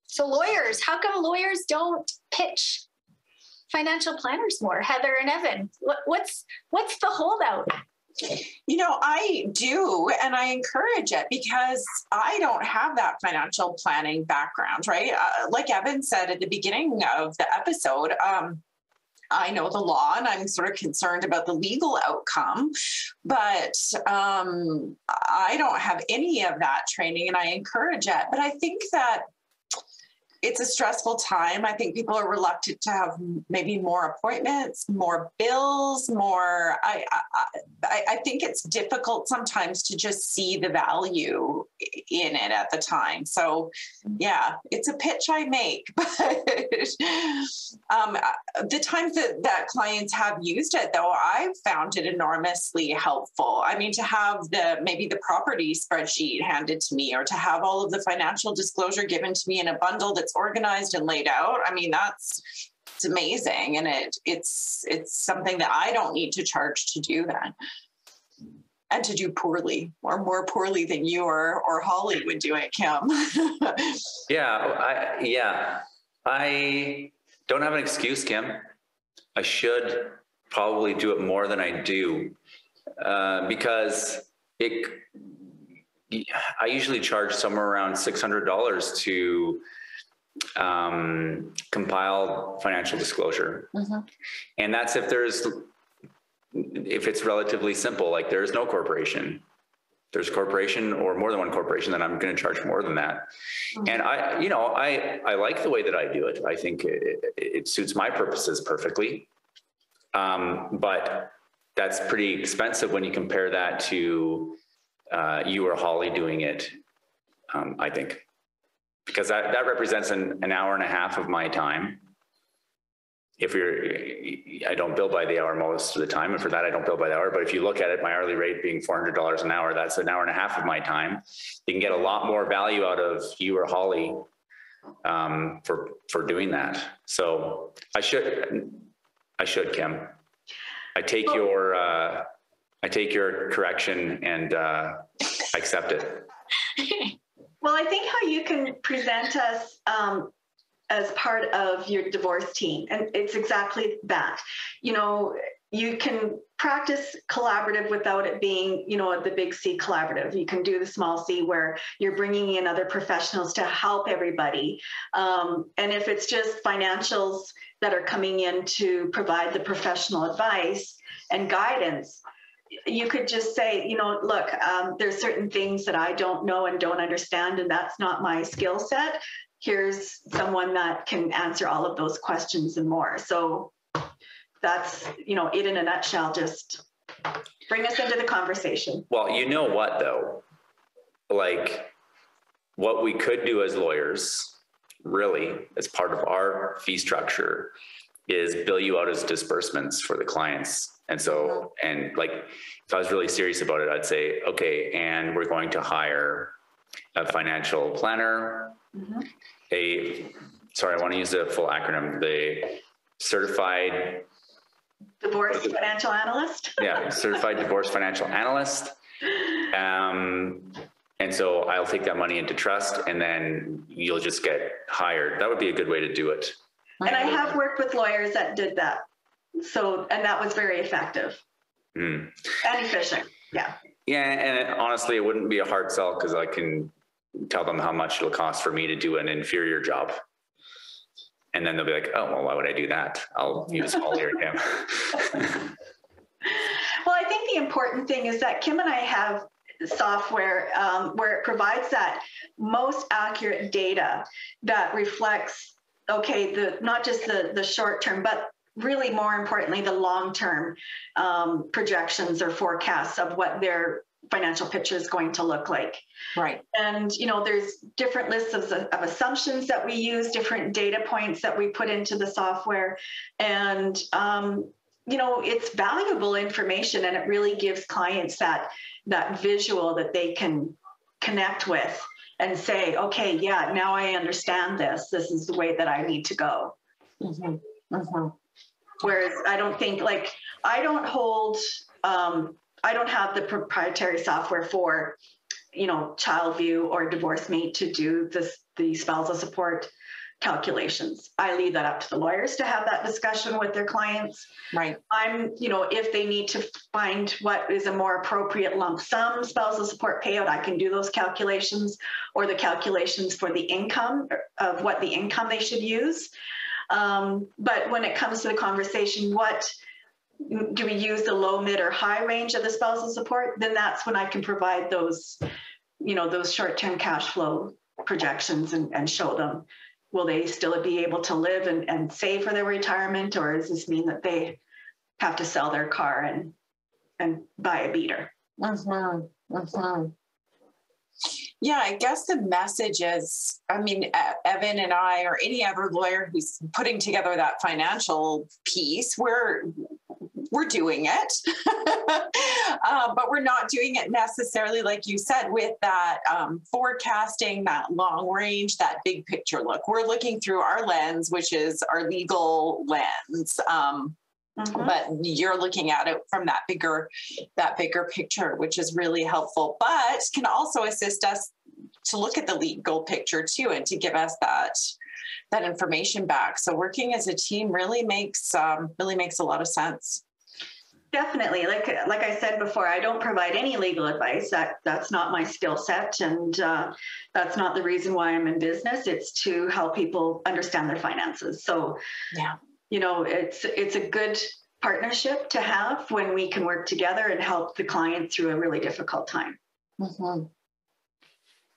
So lawyers, how come lawyers don't pitch financial planners more? Heather and Evan, what's the holdout? You know, I do, and I encourage it, because I don't have that financial planning background, right? Like Evan said at the beginning of the episode, I know the law and I'm sort of concerned about the legal outcome, but I don't have any of that training, and I encourage it. But I think that it's a stressful time. I think people are reluctant to have maybe more appointments, more bills, more. I think it's difficult sometimes to just see the value in it at the time. So yeah, it's a pitch I make, but the times that clients have used it, though, I've found it enormously helpful. I mean, to have maybe the property spreadsheet handed to me, or to have all of the financial disclosure given to me in a bundle that's organized and laid out. I mean, it's amazing. And it's something that I don't need to charge to do that, and to do poorly, or more poorly than you or Holly would do it, Kim. I don't have an excuse, Kim. I should probably do it more than I do, because I usually charge somewhere around $600 to compile financial disclosure. Mm-hmm. And that's if it's relatively simple, like there's no corporation. There's a corporation or more than one corporation, then I'm going to charge more than that. Mm-hmm. And I like the way that I do it. I think it suits my purposes perfectly. But that's pretty expensive when you compare that to you or Holly doing it, I think, because that represents an hour and a half of my time. I don't bill by the hour most of the time, and for that I don't bill by the hour. But if you look at it, my hourly rate being $400 an hour, that's an hour and a half of my time. You can get a lot more value out of you or Holly for doing that. So I should, Kim. I take your correction and accept it. Well, I think how you can present us as part of your divorce team, and it's exactly that. You can practice collaborative without it being, the big C collaborative. You can do the small C where you're bringing in other professionals to help everybody. And if it's just financials that are coming in to provide the professional advice and guidance, you could just say, look, there's certain things that I don't know and don't understand, and that's not my skill set. Here's someone that can answer all of those questions and more. So that's, it in a nutshell. Just bring us into the conversation. Well, you know what, though? Like, what we could do as lawyers, really, as part of our fee structure, is bill you out as disbursements for the clients. And so, and like, if I was really serious about it, I'd say, okay, and we're going to hire a financial planner, mm-hmm. I want to use the full acronym, the Certified Divorce Financial Analyst. Yeah, Certified Divorce Financial Analyst. And so I'll take that money into trust, and then you'll just get hired. That would be a good way to do it. And I have worked with lawyers that did that. So, and that was very effective and efficient. Yeah. Yeah. And honestly, it wouldn't be a hard sell, because I can tell them how much it'll cost for me to do an inferior job. And then they'll be like, oh, well, why would I do that? I'll use Holly or Kim. Well, I think the important thing is that Kim and I have software where it provides that most accurate data that reflects, not just the short term, but really more importantly, the long-term projections or forecasts of what their financial picture is going to look like. Right. And, there's different lists of assumptions that we use, different data points that we put into the software. And, it's valuable information, and it really gives clients that visual that they can connect with and say, okay, yeah, now I understand this. This is the way that I need to go. Mm-hmm. Mm-hmm. Whereas I don't think, I don't have the proprietary software for, ChildView or DivorceMate to do the spousal support calculations. I leave that up to the lawyers to have that discussion with their clients. Right. If they need to find what is a more appropriate lump sum spousal support payout, I can do those calculations, or the calculations for the income of what the income they should use. But when it comes to the conversation, what do we use, the low, mid, or high range of the spousal support? Then that's when I can provide those, those short-term cash flow projections and show them, will they still be able to live and save for their retirement, or does this mean that they have to sell their car and buy a beater? Yeah, I guess the message is, I mean, Evan and I, or any other lawyer who's putting together that financial piece, we're doing it, but we're not doing it necessarily, like you said, with that forecasting, that long range, that big picture look. We're looking through our lens, which is our legal lens. But you're looking at it from that bigger picture, which is really helpful, but can also assist us to look at the legal picture too, and to give us that information back. So working as a team really makes a lot of sense. Definitely. Like I said before, I don't provide any legal advice. That's not my skill set, and that's not the reason why I'm in business. It's to help people understand their finances. So yeah. It's a good partnership to have when we can work together and help the client through a really difficult time.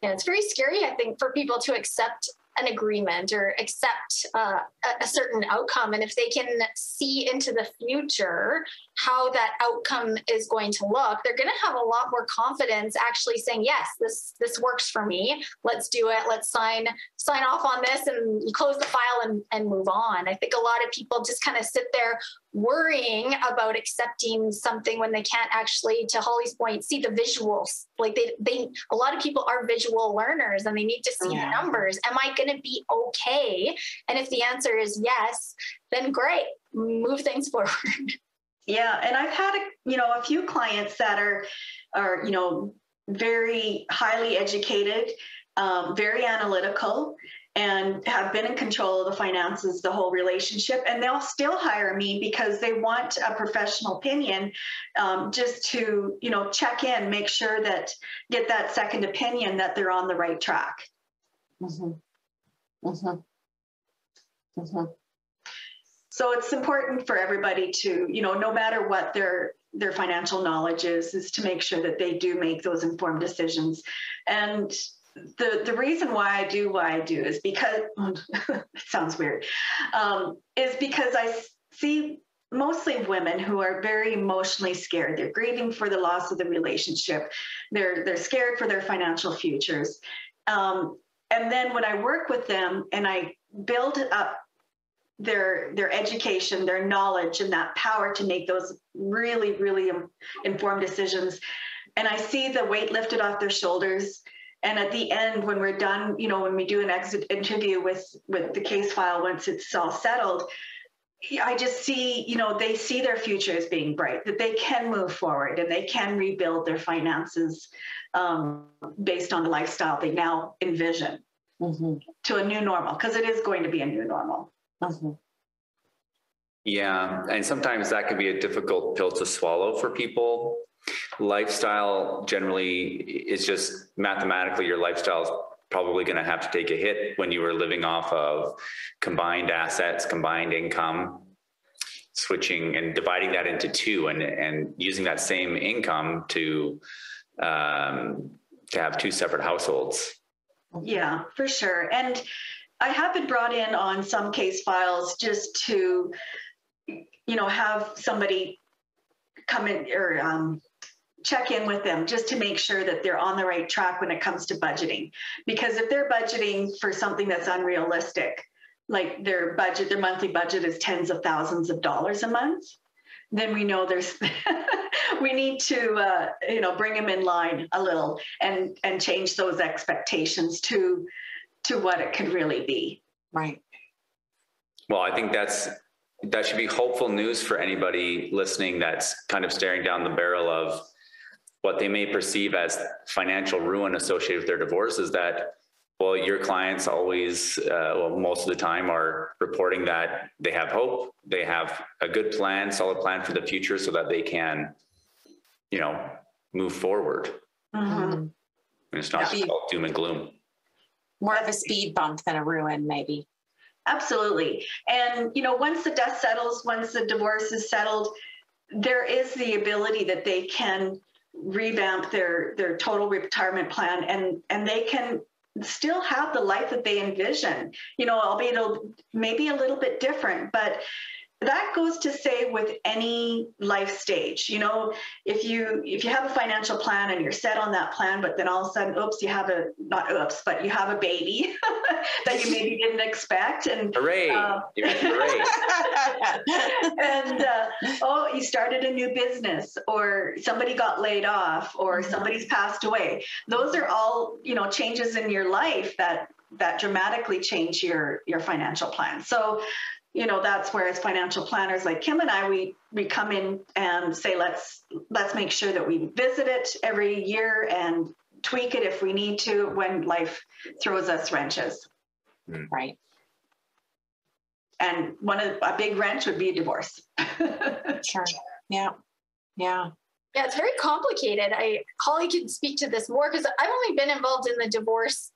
Yeah, it's very scary, I think, for people to accept an agreement or accept a certain outcome. And if they can see into the future how that outcome is going to look, they're going to have a lot more confidence actually saying, yes, this works for me. Let's do it. Let's sign off on this and close the file and move on. I think a lot of people just kind of sit there worrying about accepting something when they can't actually, to Holly's point, see the visuals. Like a lot of people are visual learners and they need to see the numbers. Am I going to be okay? And if the answer is yes, then great, move things forward. Yeah, and I've had a few clients that are very highly educated, very analytical, and have been in control of the finances the whole relationship, and they'll still hire me because they want a professional opinion, just to check in, make sure get that second opinion that they're on the right track. So it's important for everybody to, no matter what their financial knowledge is to make sure that they do make those informed decisions. And the reason why I do is because, it sounds weird, is because I see mostly women who are very emotionally scared. They're grieving for the loss of the relationship. They're scared for their financial futures. And then when I work with them and I build up their education, their knowledge, and that power to make those really, really informed decisions, and I see the weight lifted off their shoulders. And at the end, when we're done, when we do an exit interview with the case file, once it's all settled, I just see, they see their future as being bright, that they can move forward and they can rebuild their finances based on the lifestyle they now envision to a new normal, because it is going to be a new normal. Yeah, and sometimes that can be a difficult pill to swallow for people. Lifestyle generally is just mathematically, your lifestyle is probably going to have to take a hit when you were living off of combined assets, combined income, switching and dividing that into two and using that same income to have two separate households. Yeah, for sure. And I have been brought in on some case files just to, have somebody come in or check in with them just to make sure that they're on the right track when it comes to budgeting. Because if they're budgeting for something that's unrealistic, like their monthly budget is tens of thousands of dollars a month, then we know we need to, bring them in line a little and change those expectations to what it could really be. Right. Well, I think that should be hopeful news for anybody listening that's kind of staring down the barrel of what they may perceive as financial ruin associated with their divorce, is that, well, your clients always, most of the time are reporting that they have hope, they have a good plan, solid plan for the future so that they can, move forward. And it's not just all doom and gloom. More of a speed bump than a ruin, maybe. Absolutely. And, once the dust settles, once the divorce is settled, there is the ability that they can revamp their total retirement plan, and they can still have the life that they envision, albeit maybe a little bit different, but that goes to say with any life stage. If you have a financial plan and you're set on that plan, but then all of a sudden, you have a baby that you maybe didn't expect, and hooray! Hooray! And you started a new business, or somebody got laid off, or somebody's passed away. Those are all changes in your life that dramatically change your financial plan. So that's where, as financial planners like Kim and I, we come in and say, let's make sure that we visit it every year and tweak it if we need to when life throws us wrenches. Right. And a big wrench would be a divorce. Sure. Yeah. Yeah. Yeah, it's very complicated. Holly can speak to this more because I've only been involved in the divorce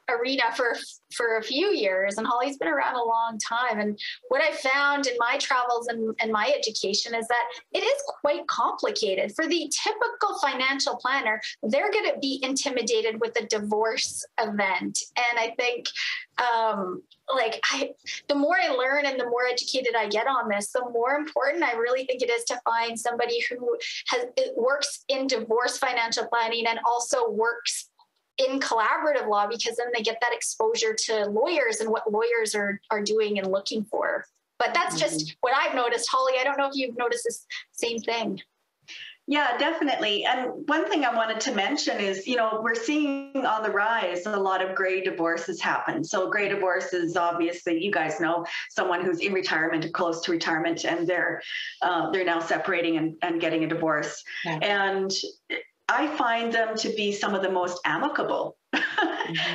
arena for a few years, and Holly's been around a long time. And what I found in my travels and my education is that it is quite complicated. For the typical financial planner, they're going to be intimidated with a divorce event. And I think the more I learn and the more educated I get on this, the more important I really think it is to find somebody who works in divorce financial planning and also works in collaborative law, because then they get that exposure to lawyers and what lawyers are doing and looking for. But that's just what I've noticed. Holly, I don't know if you've noticed this same thing. Yeah, definitely. And one thing I wanted to mention is, we're seeing on the rise a lot of gray divorces happen. So gray divorce is obviously, you guys know, someone who's in retirement or close to retirement, and they're now separating and getting a divorce. Yeah. And I find them to be some of the most amicable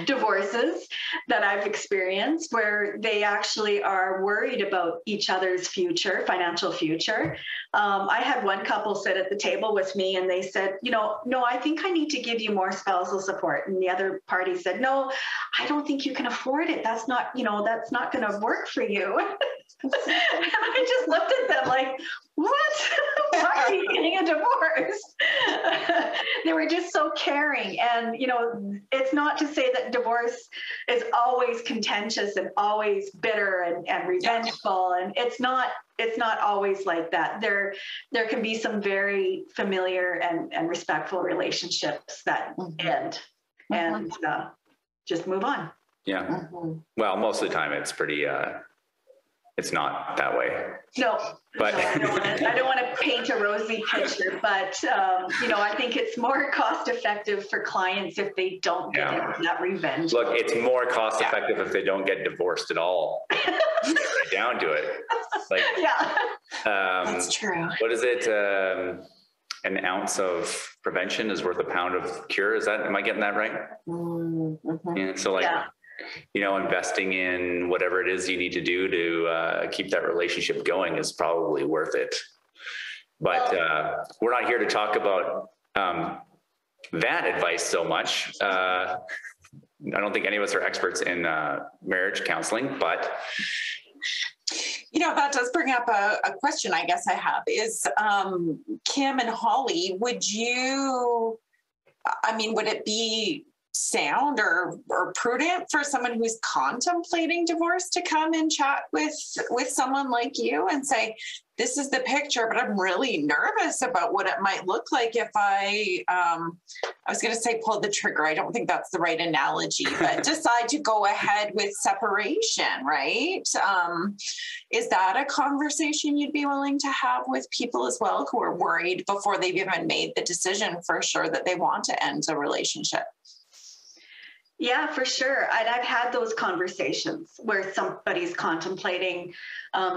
divorces that I've experienced, where they actually are worried about each other's future, financial future. I had one couple sit at the table with me and they said, no, I think I need to give you more spousal support. And the other party said, no, I don't think you can afford it. That's not going to work for you. And I just looked at them like, what? Why are you getting a divorce? They were just so caring. And, it's not to say that divorce is always contentious and always bitter and revengeful. And it's not always like that. There can be some very familiar and respectful relationships that end and just move on. Yeah. Well, most of the time it's pretty, it's not that way. No, but I don't want to paint a rosy picture, but I think it's more cost effective for clients if they don't get that revenge. Look, it's more cost effective if they don't get divorced at all. Right down to it. That's true. What is it? An ounce of prevention is worth a pound of cure. Am I getting that right? Mm-hmm. Yeah. So investing in whatever it is you need to do to keep that relationship going is probably worth it. But we're not here to talk about that advice so much. I don't think any of us are experts in marriage counseling, but that does bring up a question I guess I have is, Kim and Holly, would it be sound or prudent for someone who's contemplating divorce to come and chat with someone like you and say, this is the picture, but I'm really nervous about what it might look like if I was going to say pull the trigger. I don't think that's the right analogy, but decide to go ahead with separation, right? Is that a conversation you'd be willing to have with people as well who are worried before they've even made the decision for sure that they want to end a relationship? Yeah, for sure. And I've had those conversations where somebody's contemplating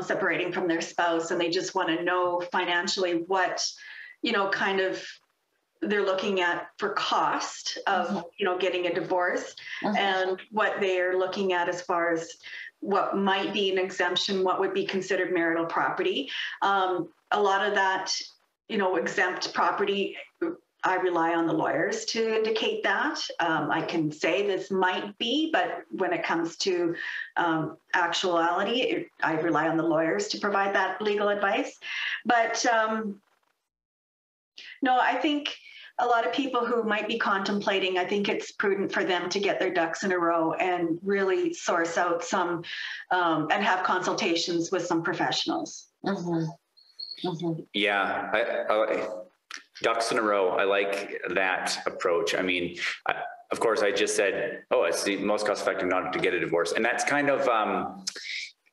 separating from their spouse and they just want to know financially what, kind of they're looking at for cost of, getting a divorce and what they're looking at as far as what might be an exemption, what would be considered marital property. A lot of that, exempt property, I rely on the lawyers to indicate that. I can say this might be, but when it comes to actuality, I rely on the lawyers to provide that legal advice. But no, I think a lot of people who might be contemplating, I think it's prudent for them to get their ducks in a row and really source out some and have consultations with some professionals. Yeah, ducks in a row. I like that approach. I mean, of course, I just said, oh, it's the most cost effective not to get a divorce. And that's kind of,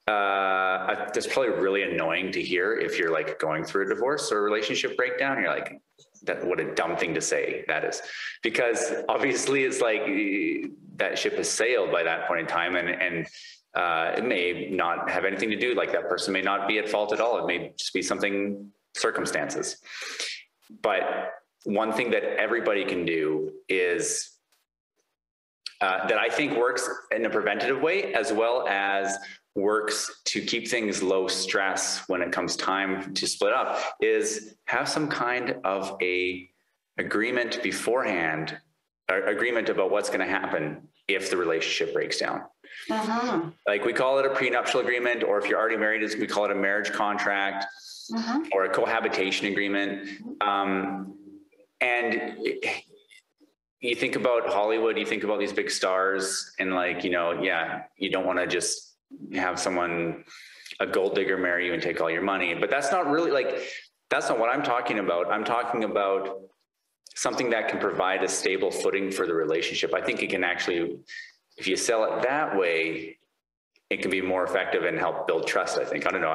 that's probably really annoying to hear if you're like going through a divorce or a relationship breakdown. You're like, what a dumb thing to say that is, because obviously it's like that ship has sailed by that point in time, and it may not have anything to do, like that person may not be at fault at all. It may just be something, circumstances. But one thing that everybody can do is that I think works in a preventative way, as well as works to keep things low stress when it comes time to split up, is have some kind of a agreement beforehand, or agreement about what's going to happen if the relationship breaks down. Like we call it a prenuptial agreement, or if you're already married, we call it a marriage contract or a cohabitation agreement. And you think about Hollywood, you think about these big stars, and like, you know, yeah, you don't want to just have someone, a gold digger, marry you and take all your money. But that's not really like, that's not what I'm talking about. I'm talking about something that can provide a stable footing for the relationship. I think it can actually, if you sell it that way, it can be more effective and help build trust, I think. I don't know.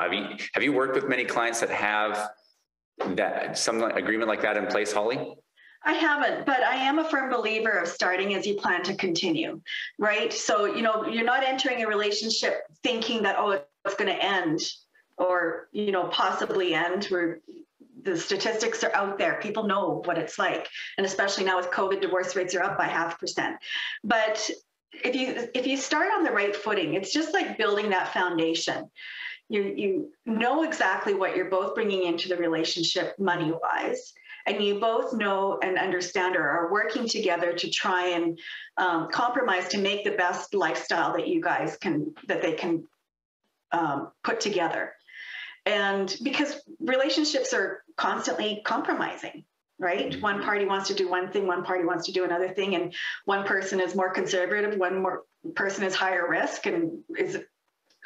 Have you worked with many clients that have that some agreement like that in place, Holly? I haven't, but I am a firm believer of starting as you plan to continue, right? So, you know, you're not entering a relationship thinking that, oh, it's going to end, or, you know, possibly end, where the statistics are out there. People know what it's like. And especially now with COVID, divorce rates are up by 0.5%. But if you start on the right footing, it's just like building that foundation. You know exactly what you're both bringing into the relationship money-wise, and you both know and understand, or are working together to try and compromise to make the best lifestyle that you guys can, that they can put together. And because relationships are constantly compromising, right? One party wants to do one thing, one party wants to do another thing, and one person is more conservative, one more person is higher risk and is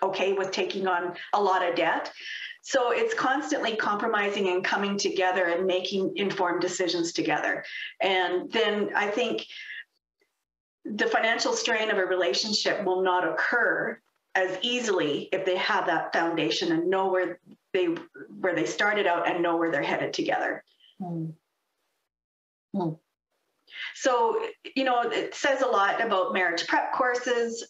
okay with taking on a lot of debt. So it's constantly compromising and coming together and making informed decisions together. And then I think the financial strain of a relationship will not occur as easily if they have that foundation and know where they started out and know where they're headed together. So, you know, it says a lot about marriage prep courses,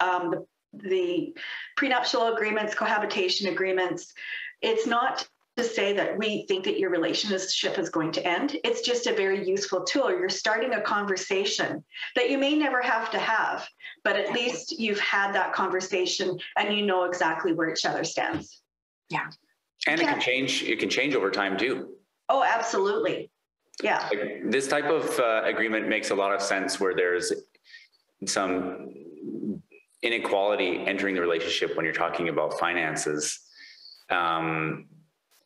the prenuptial agreements, cohabitation agreements. It's not to say that we think that your relationship is going to end. It's just a very useful tool. You're starting a conversation that you may never have to have, but at least you've had that conversation and you know exactly where each other stands. Yeah. And it can change over time too. Oh, absolutely. Yeah. Like this type of agreement makes a lot of sense where there's some inequality entering the relationship when you're talking about finances.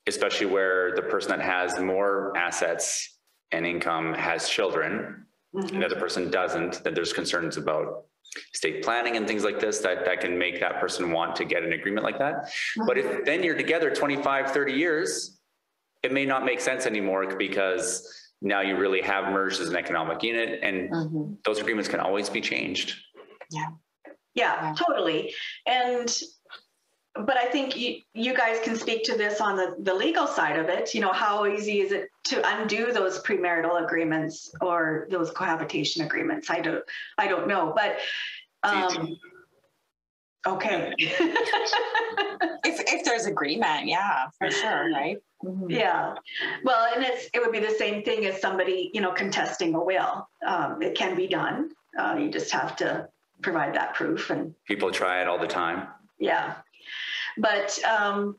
Especially where the person that has more assets and income has children, and the other person doesn't, that there's concerns about estate planning and things like this that can make that person want to get an agreement like that. But if then you're together 25, 30 years, it may not make sense anymore, because now you really have merged as an economic unit, and those agreements can always be changed. Yeah, totally. But I think you guys can speak to this on the legal side of it. You know, how easy is it to undo those premarital agreements or those cohabitation agreements? I don't know, but okay. if there's agreement, yeah, for sure, right? Yeah. Well, and it would be the same thing as somebody, you know, contesting a will. It can be done. You just have to provide that proof. And people try it all the time. Yeah. But so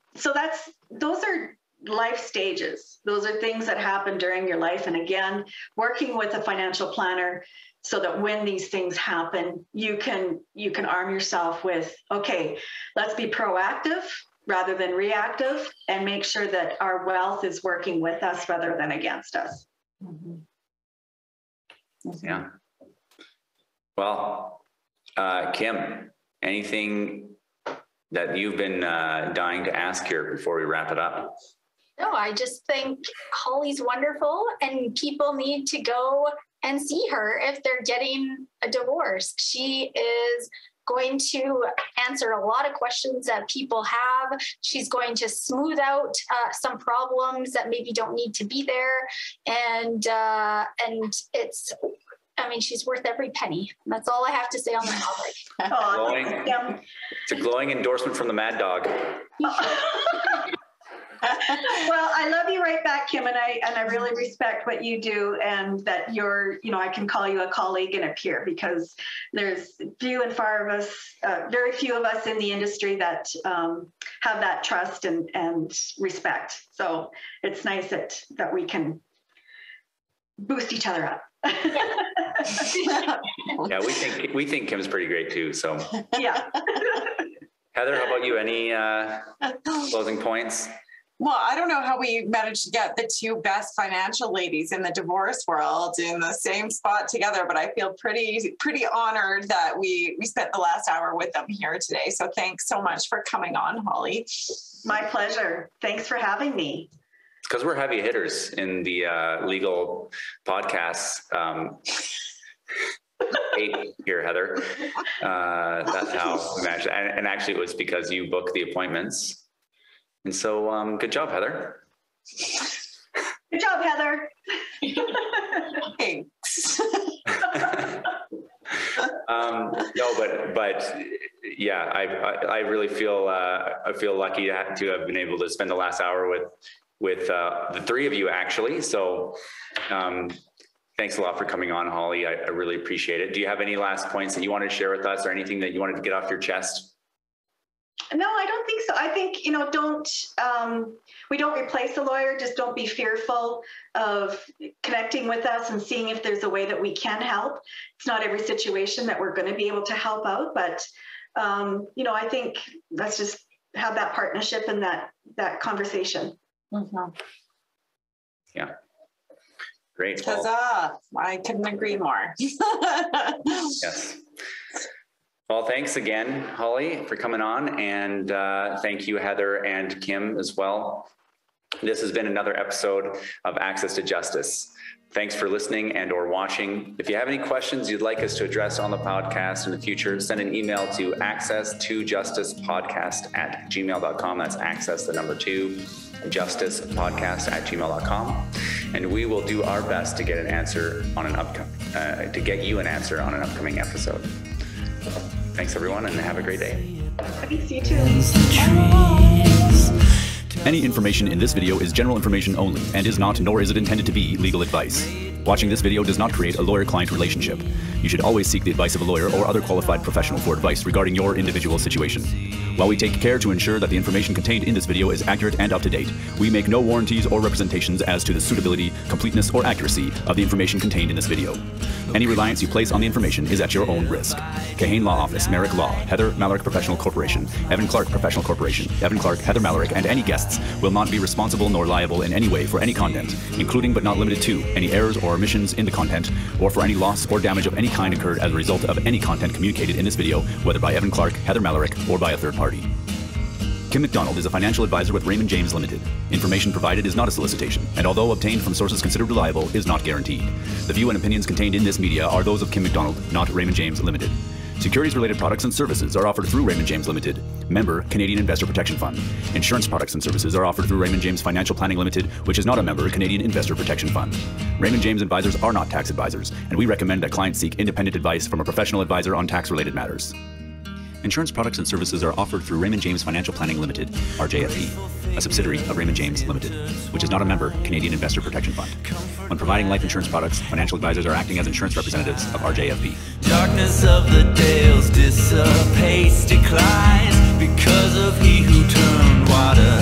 those are life stages. Those are things that happen during your life. And again, working with a financial planner so that when these things happen, you can arm yourself with, okay, let's be proactive rather than reactive, and make sure that our wealth is working with us rather than against us. Yeah. Well, Kim, anything that you've been dying to ask here before we wrap it up? No, I just think Holly's wonderful, and people need to go and see her if they're getting a divorce. She is going to answer a lot of questions that people have. She's going to smooth out some problems that maybe don't need to be there. And it's, I mean, she's worth every penny. That's all I have to say on the topic. It's a glowing endorsement from the Mad Dog. Well, I love you right back, Kim, and I really respect what you do, and that you're, I can call you a colleague and a peer, because there's few and far of us, very few of us in the industry that have that trust and respect. So it's nice that we can boost each other up. Yeah, we think Kim's pretty great too. So yeah. Heather, how about you? Any closing points? Well, I don't know how we managed to get the two best financial ladies in the divorce world in the same spot together, but I feel pretty honored that we spent the last hour with them here today. So thanks so much for coming on, Holly. My pleasure. Thanks for having me. It's because we're heavy hitters in the legal podcasts. Here, Heather. That's how we managed. And actually, it was because you booked the appointments. And so, good job, Heather. Good job, Heather. Thanks. No, but yeah, I really feel I feel lucky to have been able to spend the last hour with the three of you, actually. So, thanks a lot for coming on, Holly. I really appreciate it. Do you have any last points that you wanted to share with us, or anything that you wanted to get off your chest? No, I don't think so. I think, we don't replace a lawyer. Just don't be fearful of connecting with us and seeing if there's a way that we can help. It's not every situation that we're going to be able to help out, but, I think let's just have that partnership and that conversation. Mm-hmm. Yeah. Great. Huzzah. I couldn't agree more. Yes. Well, thanks again, Holly, for coming on, and thank you, Heather and Kim, as well. This has been another episode of Access to Justice. Thanks for listening and or watching. If you have any questions you'd like us to address on the podcast in the future, send an email to access2justicepodcast@gmail.com. That's access, the number 2, justicepodcast@gmail.com. And we will do our best to get an answer on to get you an answer on an upcoming episode. Thanks, everyone, and have a great day. Thanks, you too. Any information in this video is general information only and is not, nor is it intended to be, legal advice. Watching this video does not create a lawyer-client relationship. You should always seek the advice of a lawyer or other qualified professional for advice regarding your individual situation. While we take care to ensure that the information contained in this video is accurate and up to date, we make no warranties or representations as to the suitability, completeness, or accuracy of the information contained in this video. Any reliance you place on the information is at your own risk. Kahane Law Office, Merrick Law, Heather Malarick Professional Corporation, Evan Clark Professional Corporation, Evan Clark, Heather Malarick, and any guests will not be responsible nor liable in any way for any content, including but not limited to any errors or omissions in the content, or for any loss or damage of any kind incurred as a result of any content communicated in this video, whether by Evan Clark, Heather Malarick, or by a third party. Kim McDonald is a financial advisor with Raymond James Limited. Information provided is not a solicitation, and although obtained from sources considered reliable, is not guaranteed. The view and opinions contained in this media are those of Kim McDonald, not Raymond James Limited. Securities-related products and services are offered through Raymond James Limited, member Canadian Investor Protection Fund. Insurance products and services are offered through Raymond James Financial Planning Limited, which is not a member Canadian Investor Protection Fund. Raymond James advisors are not tax advisors, and we recommend that clients seek independent advice from a professional advisor on tax-related matters. Insurance products and services are offered through Raymond James Financial Planning Limited, RJFP, a subsidiary of Raymond James Limited, which is not a member Canadian Investor Protection Fund. When providing life insurance products, financial advisors are acting as insurance representatives of RJFP. Darkness of the dales dissipates, declines, because of he who turned water